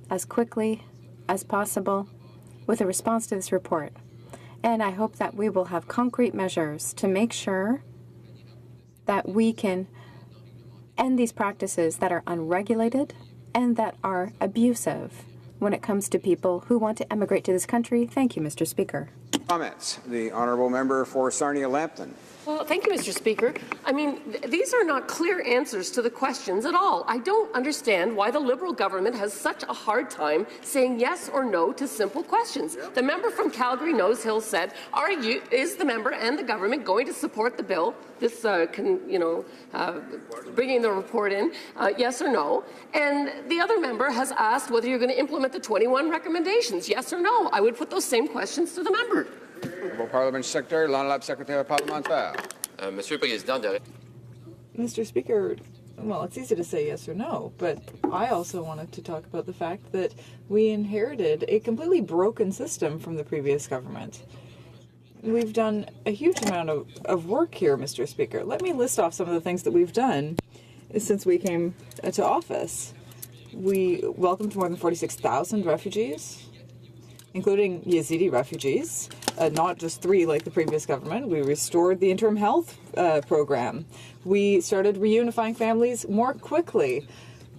as quickly as possible with a response to this report. And I hope that we will have concrete measures to make sure that we can end these practices that are unregulated and that are abusive when it comes to people who want to emigrate to this country. Thank you, Mr. Speaker. Comments. The honourable member for Sarnia-Lambton. Well, thank you, Mr. Speaker. I mean, these are not clear answers to the questions at all. I don't understand why the Liberal government has such a hard time saying yes or no to simple questions. The member from Calgary Nose Hill said, is the member and the government going to support the bill, this, bringing the report in, yes or no? And the other member has asked whether you're going to implement the 21 recommendations, yes or no. I would put those same questions to the member. Parliament Secretary, l'honorable secrétaire parlementaire. Monsieur le Président, Mr. Speaker, well, it's easy to say yes or no, but I also wanted to talk about the fact that we inherited a completely broken system from the previous government. We've done a huge amount of work here, Mr. Speaker. Let me list off some of the things that we've done since we came to office. We welcomed more than 46,000 refugees, including Yazidi refugees, not just 3 like the previous government. We restored the interim health program. We started reunifying families more quickly,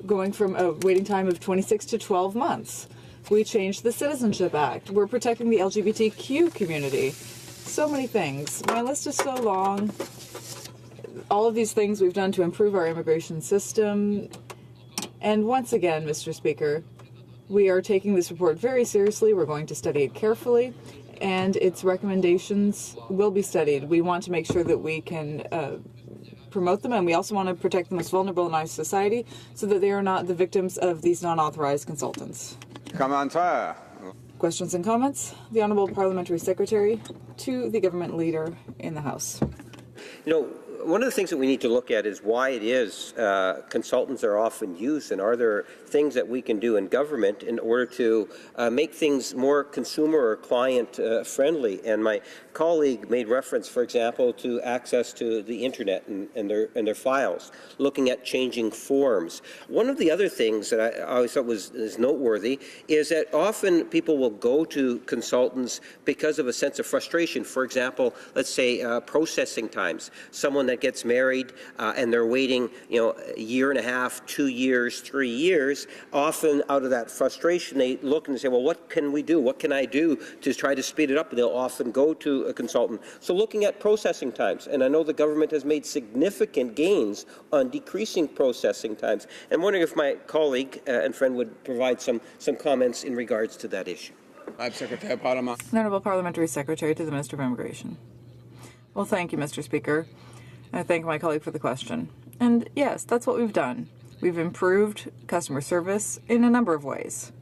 going from a waiting time of 26 to 12 months. We changed the Citizenship Act. We're protecting the LGBTQ community. So many things. My list is so long. All of these things we've done to improve our immigration system. And once again, Mr. Speaker, we are taking this report very seriously. We're going to study it carefully, and its recommendations will be studied. We want to make sure that we can promote them, and we also want to protect the most vulnerable in our society so that they are not the victims of these non-authorized consultants. Commentaire. Questions and comments? The Honourable Parliamentary Secretary to the Government Leader in the House. You know, one of the things that we need to look at is why it is consultants are often used, and are there things that we can do in government in order to make things more consumer or client friendly. And my colleague made reference, for example, to access to the internet and their files, looking at changing forms. One of the other things that I always thought is noteworthy is that often people will go to consultants because of a sense of frustration. For example, let's say processing times. Someone that gets married and they're waiting, a year and a half, 2 years, 3 years. Often, out of that frustration, they look and say, "Well, what can we do? What can I do to try to speed it up?" And they'll often go to a consultant. So, looking at processing times, and I know the government has made significant gains on decreasing processing times. I'm wondering if my colleague and friend would provide some comments in regards to that issue. Honourable Parliamentary Secretary to the Minister of Immigration. Well, thank you, Mr. Speaker. I thank my colleague for the question. And yes, that's what we've done. We've improved customer service in a number of ways.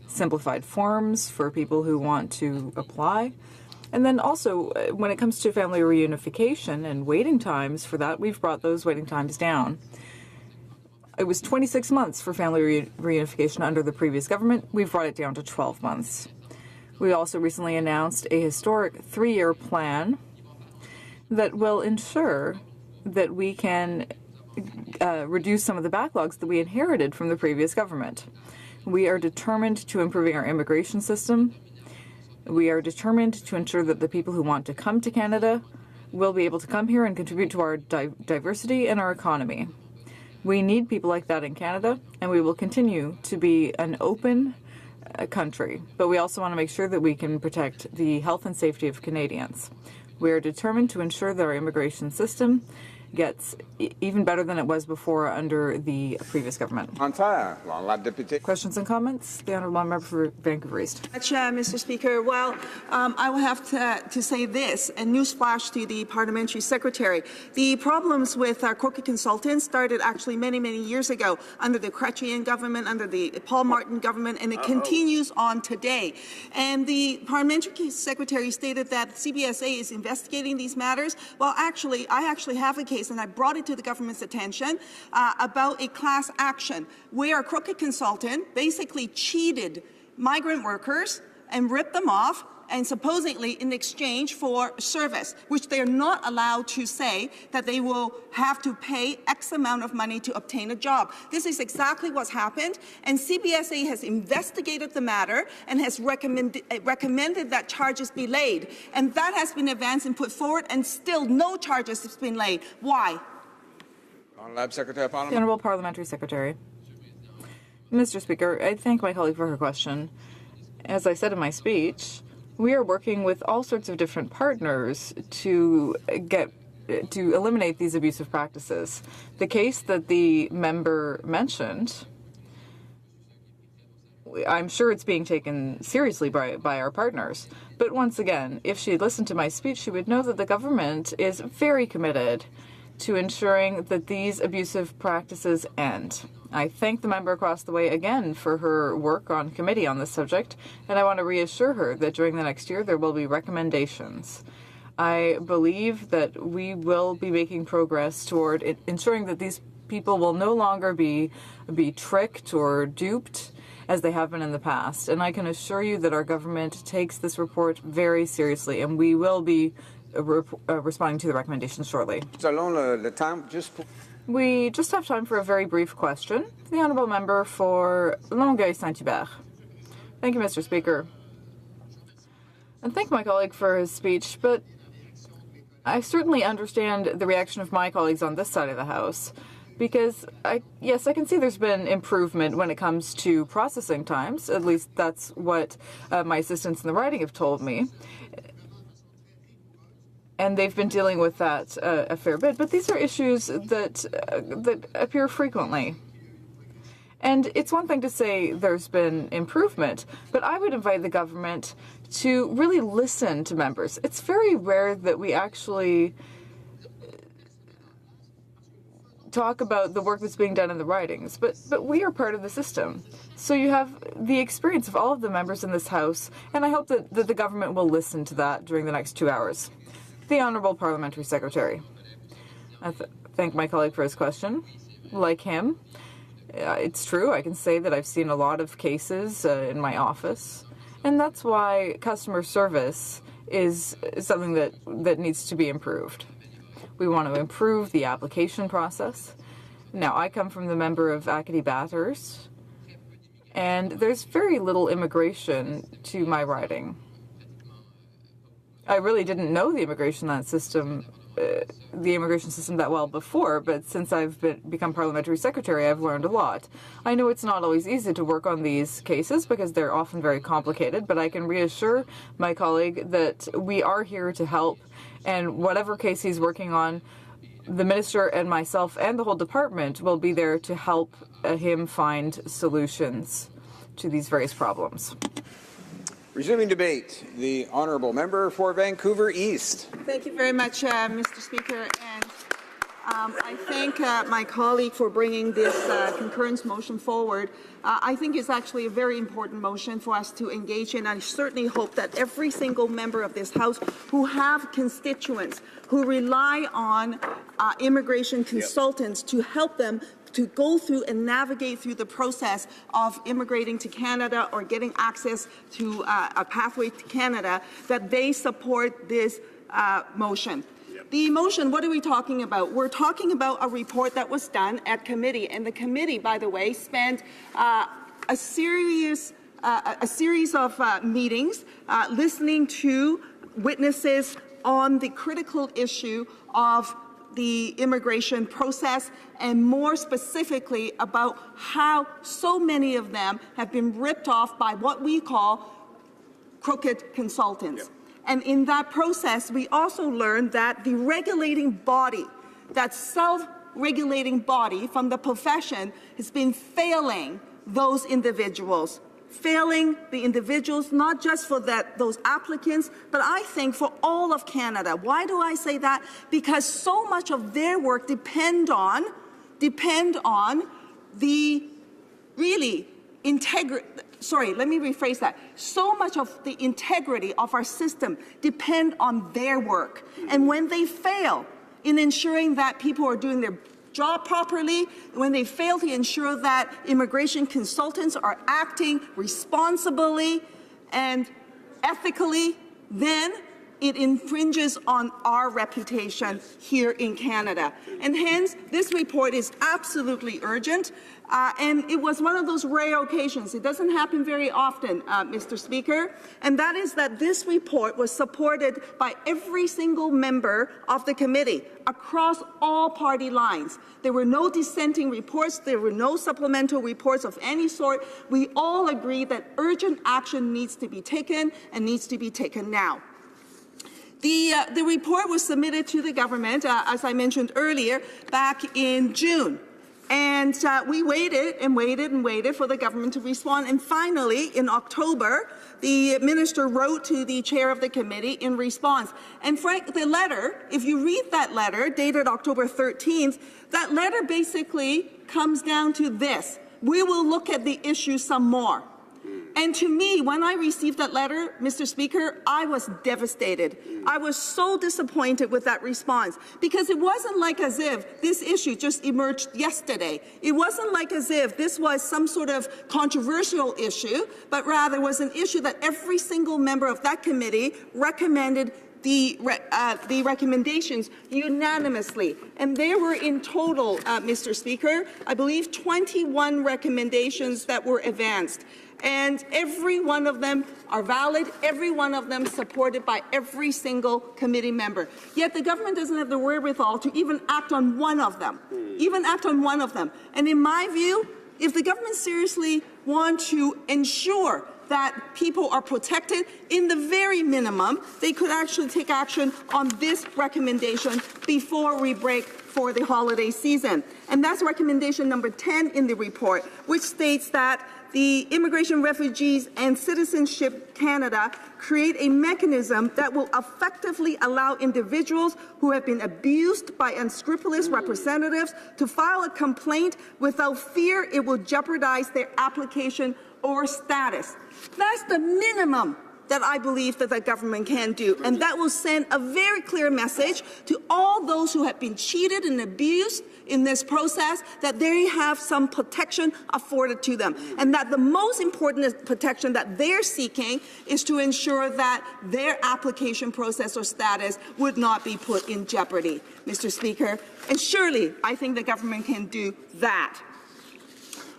Simplified forms for people who want to apply. And then also, when it comes to family reunification and waiting times for that, we've brought those waiting times down. It was 26 months for family reunification under the previous government. We've brought it down to 12 months. We also recently announced a historic 3-year plan that will ensure that we can reduce some of the backlogs that we inherited from the previous government. We are determined to improving our immigration system. We are determined to ensure that the people who want to come to Canada will be able to come here and contribute to our diversity and our economy. We need people like that in Canada, and we will continue to be an open country. But we also want to make sure that we can protect the health and safety of Canadians. We are determined to ensure that our immigration system gets even better than it was before under the previous government. Questions and comments? The Honourable Member for Vancouver East. Mr. Speaker. Well, I will have to say this, and newsflash to the Parliamentary Secretary. The problems with crooked consultants started actually many, many years ago under the Chrétien government, under the Paul Martin government, and it continues on today. And the Parliamentary Secretary stated that CBSA is investigating these matters. Well, actually, I actually have a case, and I brought it to the government's attention about a class action where a crooked consultant basically cheated migrant workers and ripped them off, and supposedly in exchange for service, which they are not allowed to say that they will have to pay X amount of money to obtain a job. This is exactly what's happened, and CBSA has investigated the matter and has recommended that charges be laid. And that has been advanced and put forward, and still no charges have been laid. Why? The Honourable Parliamentary Secretary. Mr. Speaker, I thank my colleague for her question. As I said in my speech, we are working with all sorts of different partners to eliminate these abusive practices. The case that the member mentioned, I'm sure it's being taken seriously by our partners. But once again, if she had listened to my speech, she would know that the government is very committed to ensuring that these abusive practices end. I thank the member across the way again for her work on committee on this subject, and I want to reassure her that during the next year there will be recommendations. I believe that we will be making progress toward ensuring that these people will no longer be tricked or duped as they have been in the past. And I can assure you that our government takes this report very seriously, and we will be responding to the recommendations shortly. We just have time for a very brief question. The Honourable Member for Longueuil-Saint-Hubert. Thank you, Mr. Speaker. And thank my colleague for his speech, but I certainly understand the reaction of my colleagues on this side of the House, because yes, I can see there's been improvement when it comes to processing times. At least that's what my assistants in the riding have told me. And they've been dealing with that a fair bit. But these are issues that appear frequently. And it's one thing to say there's been improvement, but I would invite the government to really listen to members. It's very rare that we actually talk about the work that's being done in the ridings, but we are part of the system. So you have the experience of all of the members in this House, and I hope that the government will listen to that during the next 2 hours. The Honourable Parliamentary Secretary. I thank my colleague for his question. Like him, it's true, I can say that I've seen a lot of cases in my office, and that's why customer service is something that needs to be improved. We want to improve the application process. Now, I come from the member of Acadie Bathurst, and there's very little immigration to my riding. I really didn't know the immigration system that well before, but since I've become parliamentary secretary, I've learned a lot. I know it's not always easy to work on these cases because they're often very complicated, but I can reassure my colleague that we are here to help, and whatever case he's working on, the minister and myself and the whole department will be there to help him find solutions to these various problems. Resuming debate, the Honourable Member for Vancouver East. Thank you very much, Mr. Speaker. And I thank my colleague for bringing this concurrence motion forward. I think it's actually a very important motion for us to engage in. I certainly hope that every single member of this House who have constituents who rely on immigration consultants to help them to go through and navigate through the process of immigrating to Canada or getting access to a pathway to Canada, that they support this motion. The motion, what are we talking about? We're talking about a report that was done at committee, and the committee, by the way, spent a series of meetings listening to witnesses on the critical issue of the immigration process, and more specifically about how so many of them have been ripped off by what we call crooked consultants. And in that process, we also learned that the regulating body that self-regulating body from the profession has been failing those individuals. Failing the individuals, not just for those applicants, but I think for all of Canada. Why do I say that? Because so much of their work depend on the really sorry, let me rephrase that. So much of the integrity of our system depend on their work. And when they fail in ensuring that people are doing their job properly, when they fail to ensure that immigration consultants are acting responsibly and ethically, then it infringes on our reputation here in Canada. And hence, this report is absolutely urgent. And it was one of those rare occasions. It doesn't happen very often, Mr. Speaker. And that is that this report was supported by every single member of the committee across all party lines. There were no dissenting reports. There were no supplemental reports of any sort. We all agree that urgent action needs to be taken and needs to be taken now. The report was submitted to the government, as I mentioned earlier, back in June. And we waited and waited and waited for the government to respond. And finally, in October, the minister wrote to the chair of the committee in response. And Frank, the letter, if you read that letter, dated October 13th, that letter basically comes down to this: we will look at the issue some more. And to me, when I received that letter, Mr. Speaker, I was devastated. I was so disappointed with that response, because it wasn't like as if this issue just emerged yesterday. It wasn't like as if this was some sort of controversial issue, but rather was an issue that every single member of that committee recommended the recommendations unanimously. And there were in total, Mr. Speaker, I believe 21 recommendations that were advanced. And every one of them are valid, every one of them supported by every single committee member. Yet the government doesn't have the wherewithal to even act on one of them, And in my view, if the government seriously want to ensure that people are protected, in the very minimum, they could actually take action on this recommendation before we break for the holiday season. And that's recommendation number 10 in the report, which states that the Immigration, Refugees and Citizenship Canada create a mechanism that will effectively allow individuals who have been abused by unscrupulous representatives to file a complaint without fear it will jeopardize their application or status. That's the minimum that I believe that the government can do, and that will send a very clear message to all those who have been cheated and abused in this process, that they have some protection afforded to them, and that the most important protection that they're seeking is to ensure that their application process or status would not be put in jeopardy, Mr. Speaker. And surely I think the government can do that.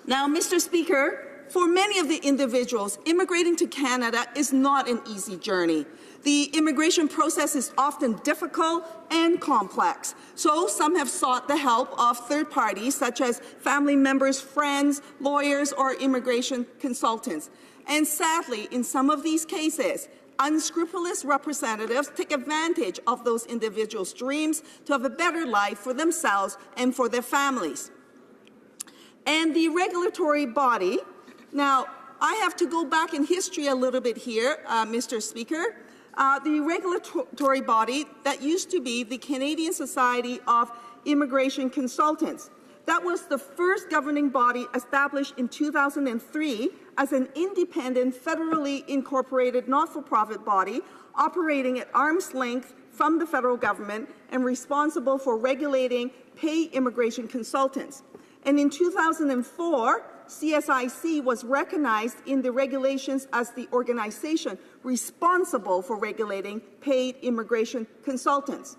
Now, Mr. Speaker, for many of the individuals, immigrating to Canada is not an easy journey. The immigration process is often difficult and complex. So some have sought the help of third parties, such as family members, friends, lawyers, or immigration consultants. And sadly, in some of these cases, unscrupulous representatives take advantage of those individuals' dreams to have a better life for themselves and for their families. And the regulatory body, now I have to go back in history a little bit here, Mr. Speaker. The regulatory body that used to be the Canadian Society of Immigration Consultants. That was the first governing body established in 2003 as an independent, federally incorporated, not-for-profit body operating at arm's length from the federal government and responsible for regulating paid immigration consultants. And in 2004, CSIC was recognized in the regulations as the organization responsible for regulating paid immigration consultants.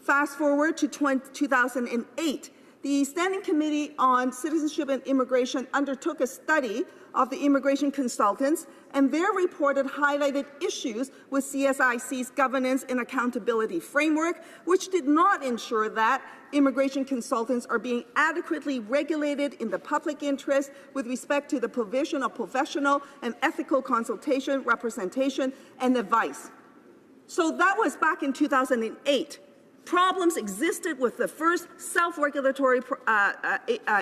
Fast forward to 2008, the Standing Committee on Citizenship and Immigration undertook a study of the immigration consultants, and their report highlighted issues with CSIC's governance and accountability framework, which did not ensure that immigration consultants are being adequately regulated in the public interest with respect to the provision of professional and ethical consultation, representation, and advice. So that was back in 2008. Problems existed with the first self-regulatory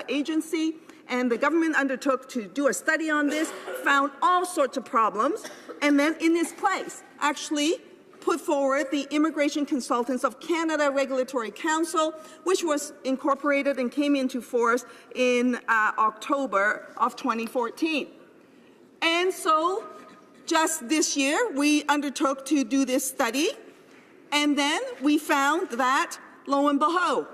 agency, and the government undertook to do a study on this, found all sorts of problems, and then in its place actually put forward the Immigration Consultants of Canada Regulatory Council, which was incorporated and came into force in October of 2014. And so just this year, we undertook to do this study, and then we found that, lo and behold,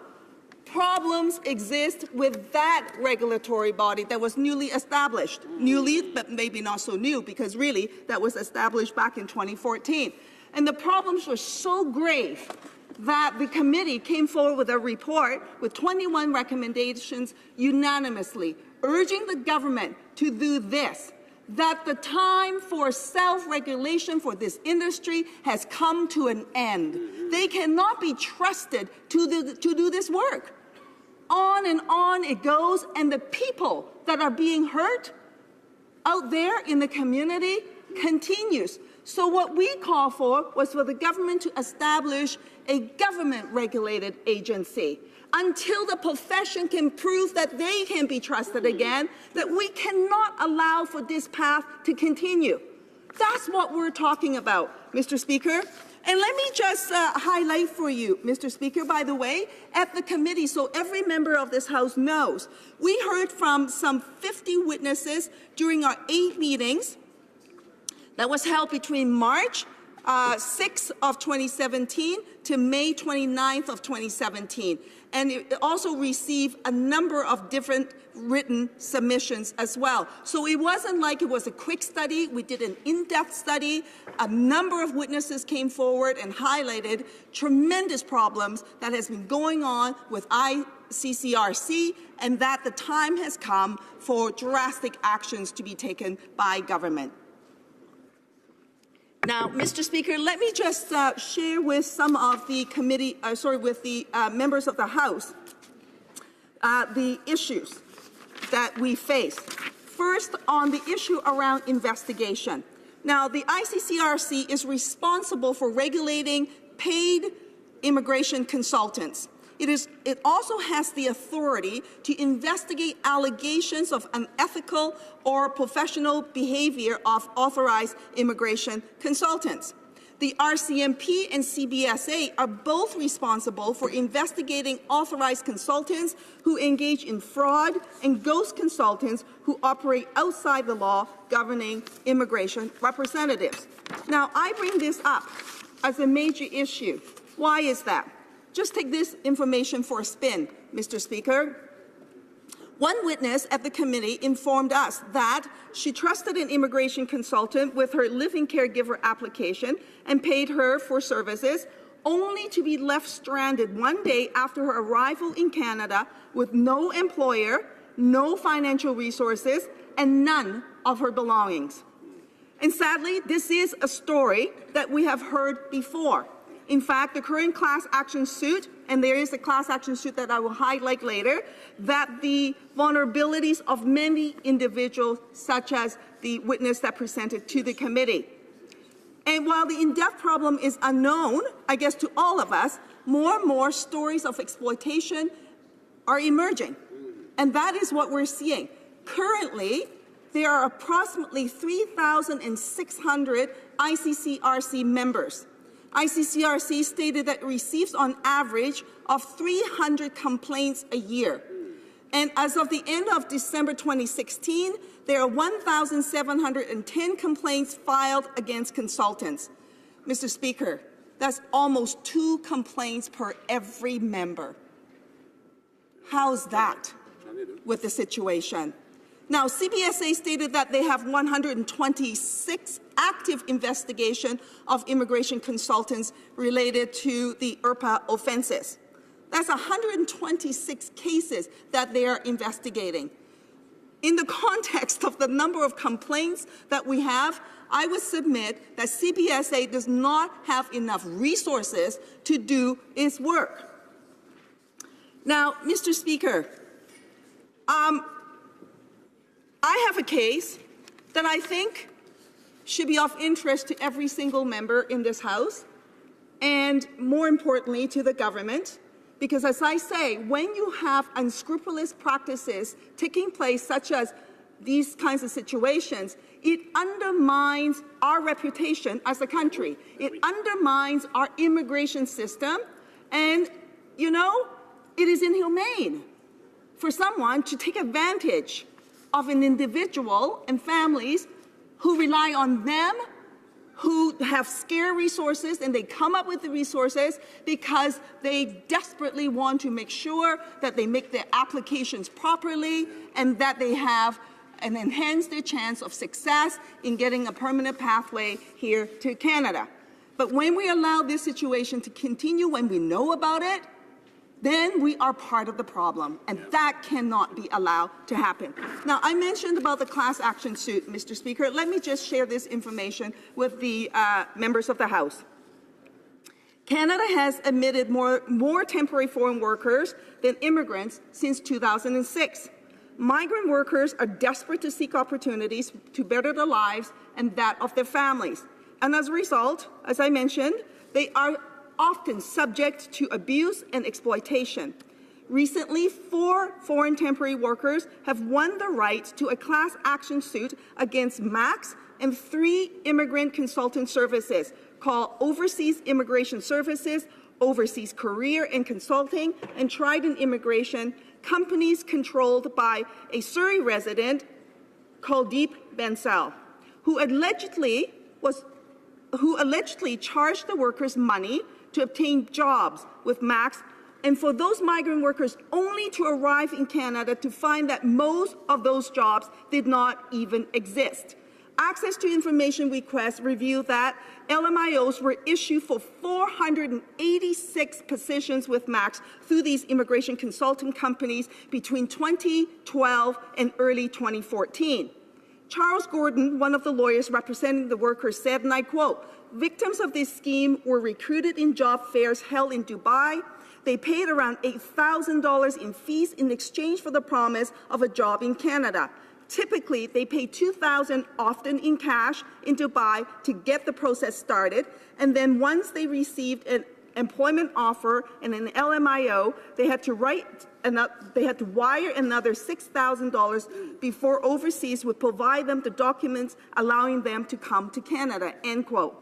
problems exist with that regulatory body that was newly established. Newly, but maybe not so new, because really that was established back in 2014. And the problems were so grave that the committee came forward with a report with 21 recommendations unanimously, urging the government to do this, that the time for self-regulation for this industry has come to an end. They cannot be trusted to do this work. On and on it goes, and the people that are being hurt out there in the community continues. So what we call for was for the government to establish a government-regulated agency until the profession can prove that they can be trusted again, that we cannot allow for this path to continue. That's what we're talking about, Mr. Speaker. And let me just highlight for you, Mr. Speaker, by the way, at the committee, so every member of this House knows, we heard from some 50 witnesses during our 8 meetings that was held between March 6th of 2017 to May 29th of 2017. And it also received a number of different written submissions as well. So it wasn't like it was a quick study. We did an in-depth study. A number of witnesses came forward and highlighted tremendous problems that has been going on with ICCRC, and that the time has come for drastic actions to be taken by government. Now, Mr. Speaker, let me just share with some of the committee, with the members of the House, the issues that we face. First, on the issue around investigation. Now, the ICCRC is responsible for regulating paid immigration consultants. It also has the authority to investigate allegations of unethical or professional behavior of authorized immigration consultants. The RCMP and CBSA are both responsible for investigating authorized consultants who engage in fraud and ghost consultants who operate outside the law governing immigration representatives. Now, I bring this up as a major issue. Why is that? Just take this information for a spin, Mr. Speaker. One witness at the committee informed us that she trusted an immigration consultant with her living caregiver application and paid her for services, only to be left stranded one day after her arrival in Canada with no employer, no financial resources, and none of her belongings. And sadly, this is a story that we have heard before. In fact, the current class action suit, and there is a class action suit that I will highlight later, that the vulnerabilities of many individuals, such as the witness that presented to the committee. And while the in-depth problem is unknown, I guess to all of us, more and more stories of exploitation are emerging. And that is what we're seeing. Currently, there are approximately 3,600 ICCRC members. ICCRC stated that it receives on average of 300 complaints a year. And as of the end of December 2016, there are 1,710 complaints filed against consultants. Mr. Speaker, that's almost 2 complaints per every member. How's that with the situation? Now, CBSA stated that they have 126 active investigation of immigration consultants related to the IRPA offenses. That's 126 cases that they are investigating. In the context of the number of complaints that we have, I would submit that CBSA does not have enough resources to do its work. Now, Mr. Speaker, I have a case that I think should be of interest to every single member in this House. and more importantly to the government, because as I say, when you have unscrupulous practices taking place such as these kinds of situations, it undermines our reputation as a country. It undermines our immigration system, and, you know, it is inhumane for someone to take advantage of an individual and families who rely on them, who have scarce resources, and they come up with the resources because they desperately want to make sure that they make their applications properly and that they have and enhance their chance of success in getting a permanent pathway here to Canada. But when we allow this situation to continue, when we know about it, then we are part of the problem, and that cannot be allowed to happen. Now, I mentioned about the class action suit, Mr. Speaker. Let me just share this information with the members of the House. Canada has admitted more temporary foreign workers than immigrants since 2006. Migrant workers are desperate to seek opportunities to better their lives and that of their families. And as a result, as I mentioned, they are often subject to abuse and exploitation. Recently, 4 foreign temporary workers have won the right to a class action suit against Max and 3 immigrant consultant services called Overseas Immigration Services, Overseas Career and Consulting, and Trident Immigration, companies controlled by a Surrey resident called Deep Bensell, who allegedly charged the workers money to obtain jobs with Max, and for those migrant workers only to arrive in Canada to find that most of those jobs did not even exist. Access to information requests reveal that LMIOs were issued for 486 positions with Max through these immigration consulting companies between 2012 and early 2014. Charles Gordon, one of the lawyers representing the workers, said, and I quote, "Victims of this scheme were recruited in job fairs held in Dubai. They paid around $8,000 in fees in exchange for the promise of a job in Canada. Typically, they pay $2,000, often in cash, in Dubai to get the process started, and then once they received an employment offer and an LMIO, they had to wire another $6,000 before Overseas would provide them the documents allowing them to come to Canada," end quote.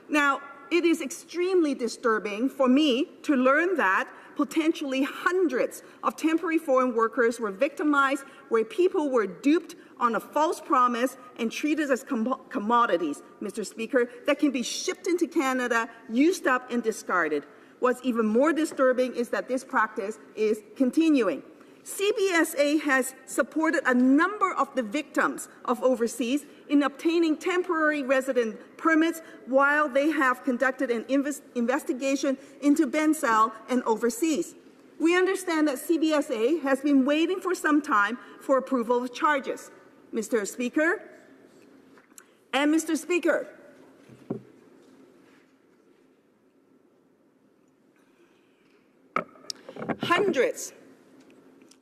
Now, it is extremely disturbing for me to learn that potentially hundreds of temporary foreign workers were victimized, where people were duped on a false promise and treated as commodities, Mr. Speaker, that can be shipped into Canada, used up and discarded. What's even more disturbing is that this practice is continuing. CBSA has supported a number of the victims of Overseas in obtaining temporary resident permits while they have conducted an investigation into Bensell and Overseas. We understand that CBSA has been waiting for some time for approval of charges. Mr. Speaker, and Mr. Speaker, hundreds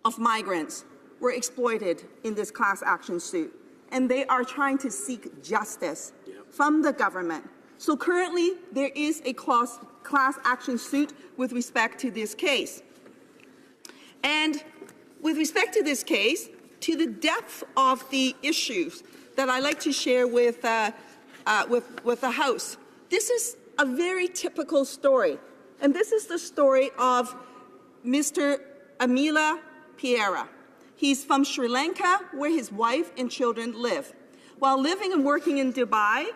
of migrants were exploited in this class action suit, and they are trying to seek justice from the government. So currently, there is a class action suit with respect to this case. And with respect to this case, to the depth of the issues that I'd like to share with the House, this is a very typical story. And this is the story of Mr. Amila Piera. He's from Sri Lanka, where his wife and children live. While living and working in Dubai,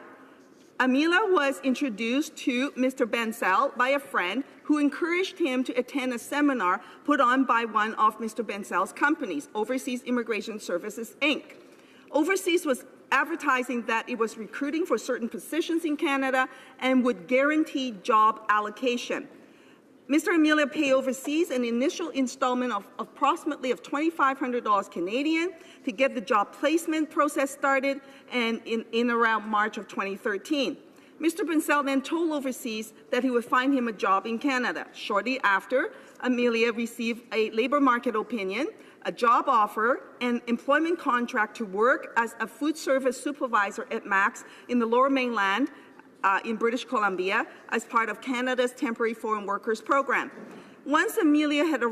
Amila was introduced to Mr. Bensell by a friend who encouraged him to attend a seminar put on by one of Mr. Bensell's companies, Overseas Immigration Services, Inc. Overseas was advertising that it was recruiting for certain positions in Canada and would guarantee job allocation. Mr. Amelia paid Overseas an initial installment of approximately $2,500 Canadian to get the job placement process started, and in around March of 2013. Mr. Bensell then told Overseas that he would find him a job in Canada. Shortly after, Amelia received a labor market opinion, a job offer, and employment contract to work as a food service supervisor at Max in the Lower Mainland, in British Columbia as part of Canada's Temporary Foreign Workers Program. Once Amelia had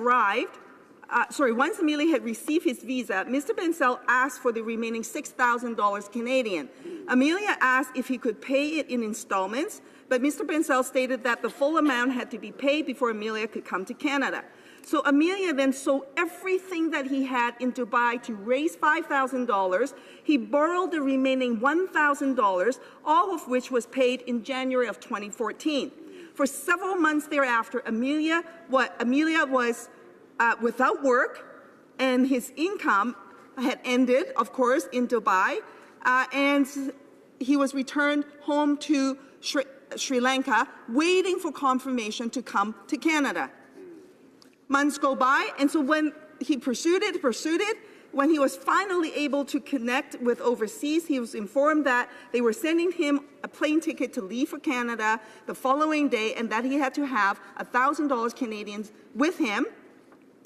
received his visa, Mr. Bencel asked for the remaining $6,000 Canadian. Amelia asked if he could pay it in installments, but Mr. Bencel stated that the full amount had to be paid before Amelia could come to Canada. So Amelia then sold everything that he had in Dubai to raise $5,000. He borrowed the remaining $1,000, all of which was paid in January of 2014. For several months thereafter, Amelia was without work, and his income had ended, of course, in Dubai, and he was returned home to Sri Lanka, waiting for confirmation to come to Canada. Months go by, and so when he pursued it, when he was finally able to connect with overseas, he was informed that they were sending him a plane ticket to leave for Canada the following day, and that he had to have $1,000 Canadian with him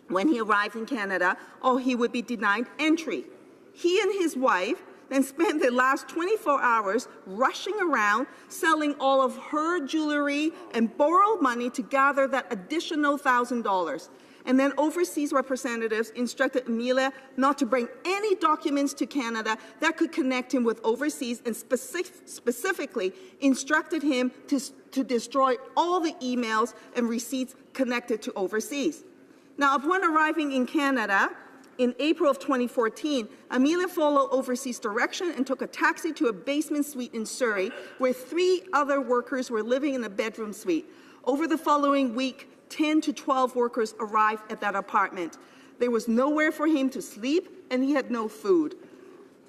when he arrived in Canada, or he would be denied entry. He and his wife then spent the last 24 hours rushing around, selling all of her jewelry and borrowed money to gather that additional $1,000. And then overseas representatives instructed Amelia not to bring any documents to Canada that could connect him with overseas, and specifically instructed him to destroy all the emails and receipts connected to overseas. Now, upon arriving in Canada, in April of 2014, Amelia followed overseas direction and took a taxi to a basement suite in Surrey, where 3 other workers were living in a bedroom suite. Over the following week, 10 to 12 workers arrived at that apartment. There was nowhere for him to sleep, and he had no food.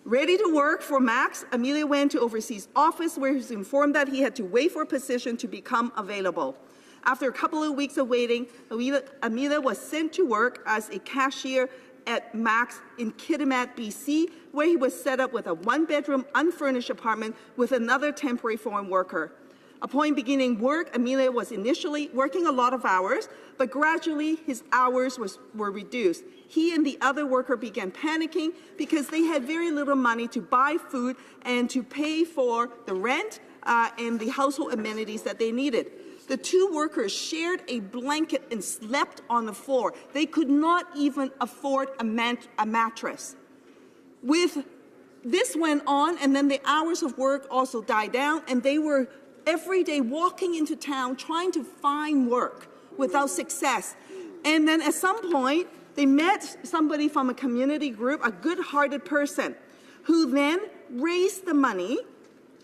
Ready to work for Max, Amelia went to overseas office, where he was informed that he had to wait for a position to become available. After a couple of weeks of waiting, Amelia was sent to work as a cashier at Max in Kitimat, BC, where he was set up with a 1-bedroom, unfurnished apartment with another temporary foreign worker. Upon beginning work, Amelia was initially working a lot of hours, but gradually his hours were reduced. He and the other worker began panicking because they had very little money to buy food and to pay for the rent and the household amenities that they needed. The 2 workers shared a blanket and slept on the floor. They could not even afford a mattress. This went on, and then the hours of work also died down, and they were every day walking into town trying to find work without success. And then at some point, they met somebody from a community group, a good-hearted person, who then raised the money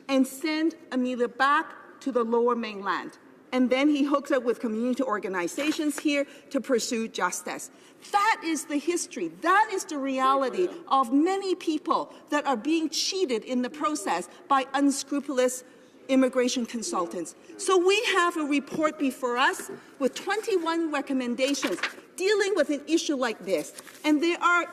and sent Amelia back to the Lower Mainland. And then he hooked up with community organizations here to pursue justice. That is the history. That is the reality of many people that are being cheated in the process by unscrupulous immigration consultants. So we have a report before us with 21 recommendations dealing with an issue like this. And there are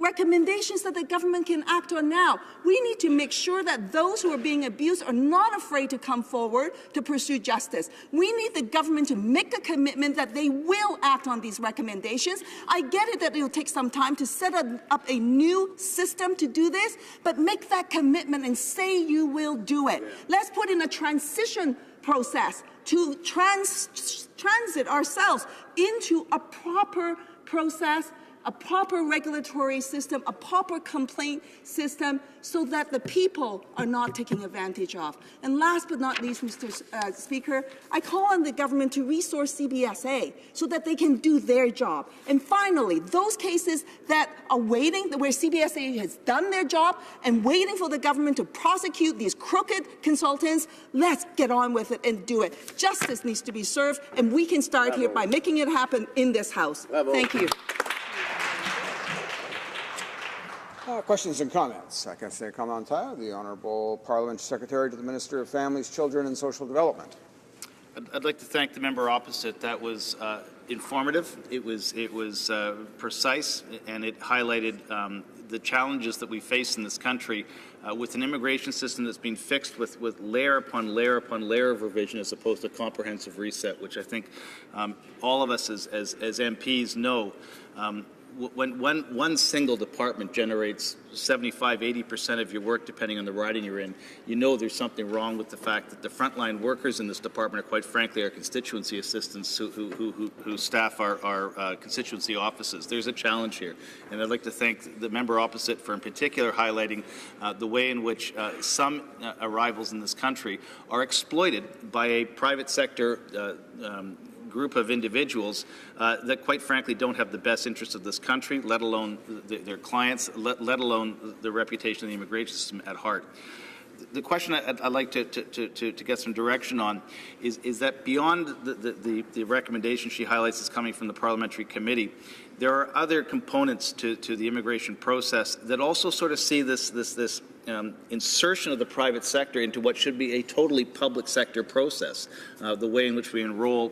recommendations that the government can act on now. We need to make sure that those who are being abused are not afraid to come forward to pursue justice. We need the government to make a commitment that they will act on these recommendations. I get it that it will take some time to set up a new system to do this, but make that commitment and say you will do it. Let's put in a transition process to transit ourselves into a proper process, a proper regulatory system, a proper complaint system, so that the people are not taken advantage of. And last but not least, Mr. Speaker, I call on the government to resource CBSA so that they can do their job. And finally, those cases that are waiting, where CBSA has done their job and waiting for the government to prosecute these crooked consultants, let's get on with it and do it. Justice needs to be served, and we can start here by making it happen in this House. Thank you. Questions and comments. I can say commentaire. The Honourable Parliamentary Secretary to the Minister of Families, Children and Social Development. I'd like to thank the member opposite. That was informative. It was precise, and it highlighted the challenges that we face in this country with an immigration system that's been fixed with layer upon layer upon layer of revision, as opposed to comprehensive reset, which I think all of us as MPs know. when one single department generates 75–80% of your work, depending on the riding you're in, you know there's something wrong with the fact that the frontline workers in this department are, quite frankly, our constituency assistants who staff our constituency offices. There's a challenge here, and I'd like to thank the member opposite for, in particular, highlighting the way in which some arrivals in this country are exploited by a private sector group of individuals that, quite frankly, don't have the best interest of this country, let alone their clients, let alone the reputation of the immigration system at heart. The question I'd like to get some direction on is that beyond the recommendation she highlights is coming from the parliamentary committee, there are other components to the immigration process that also sort of see this insertion of the private sector into what should be a totally public sector process. The way in which we enroll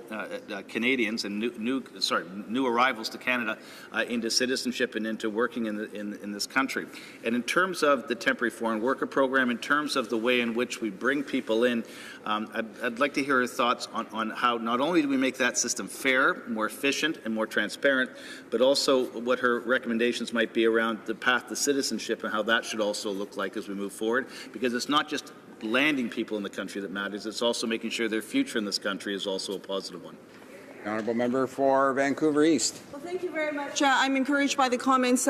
Canadians and new arrivals to Canada into citizenship and into working in this country. And in terms of the temporary foreign worker program, in terms of the way in which we bring people in, I'd like to hear her thoughts on how not only do we make that system fair, more efficient, and more transparent, but also what her recommendations might be around the path to citizenship and how that should also look like as we move forward, because it's not just landing people in the country that matters, it's also making sure their future in this country is also a positive one. The honourable member for Vancouver East. Well, thank you very much. I'm encouraged by the comments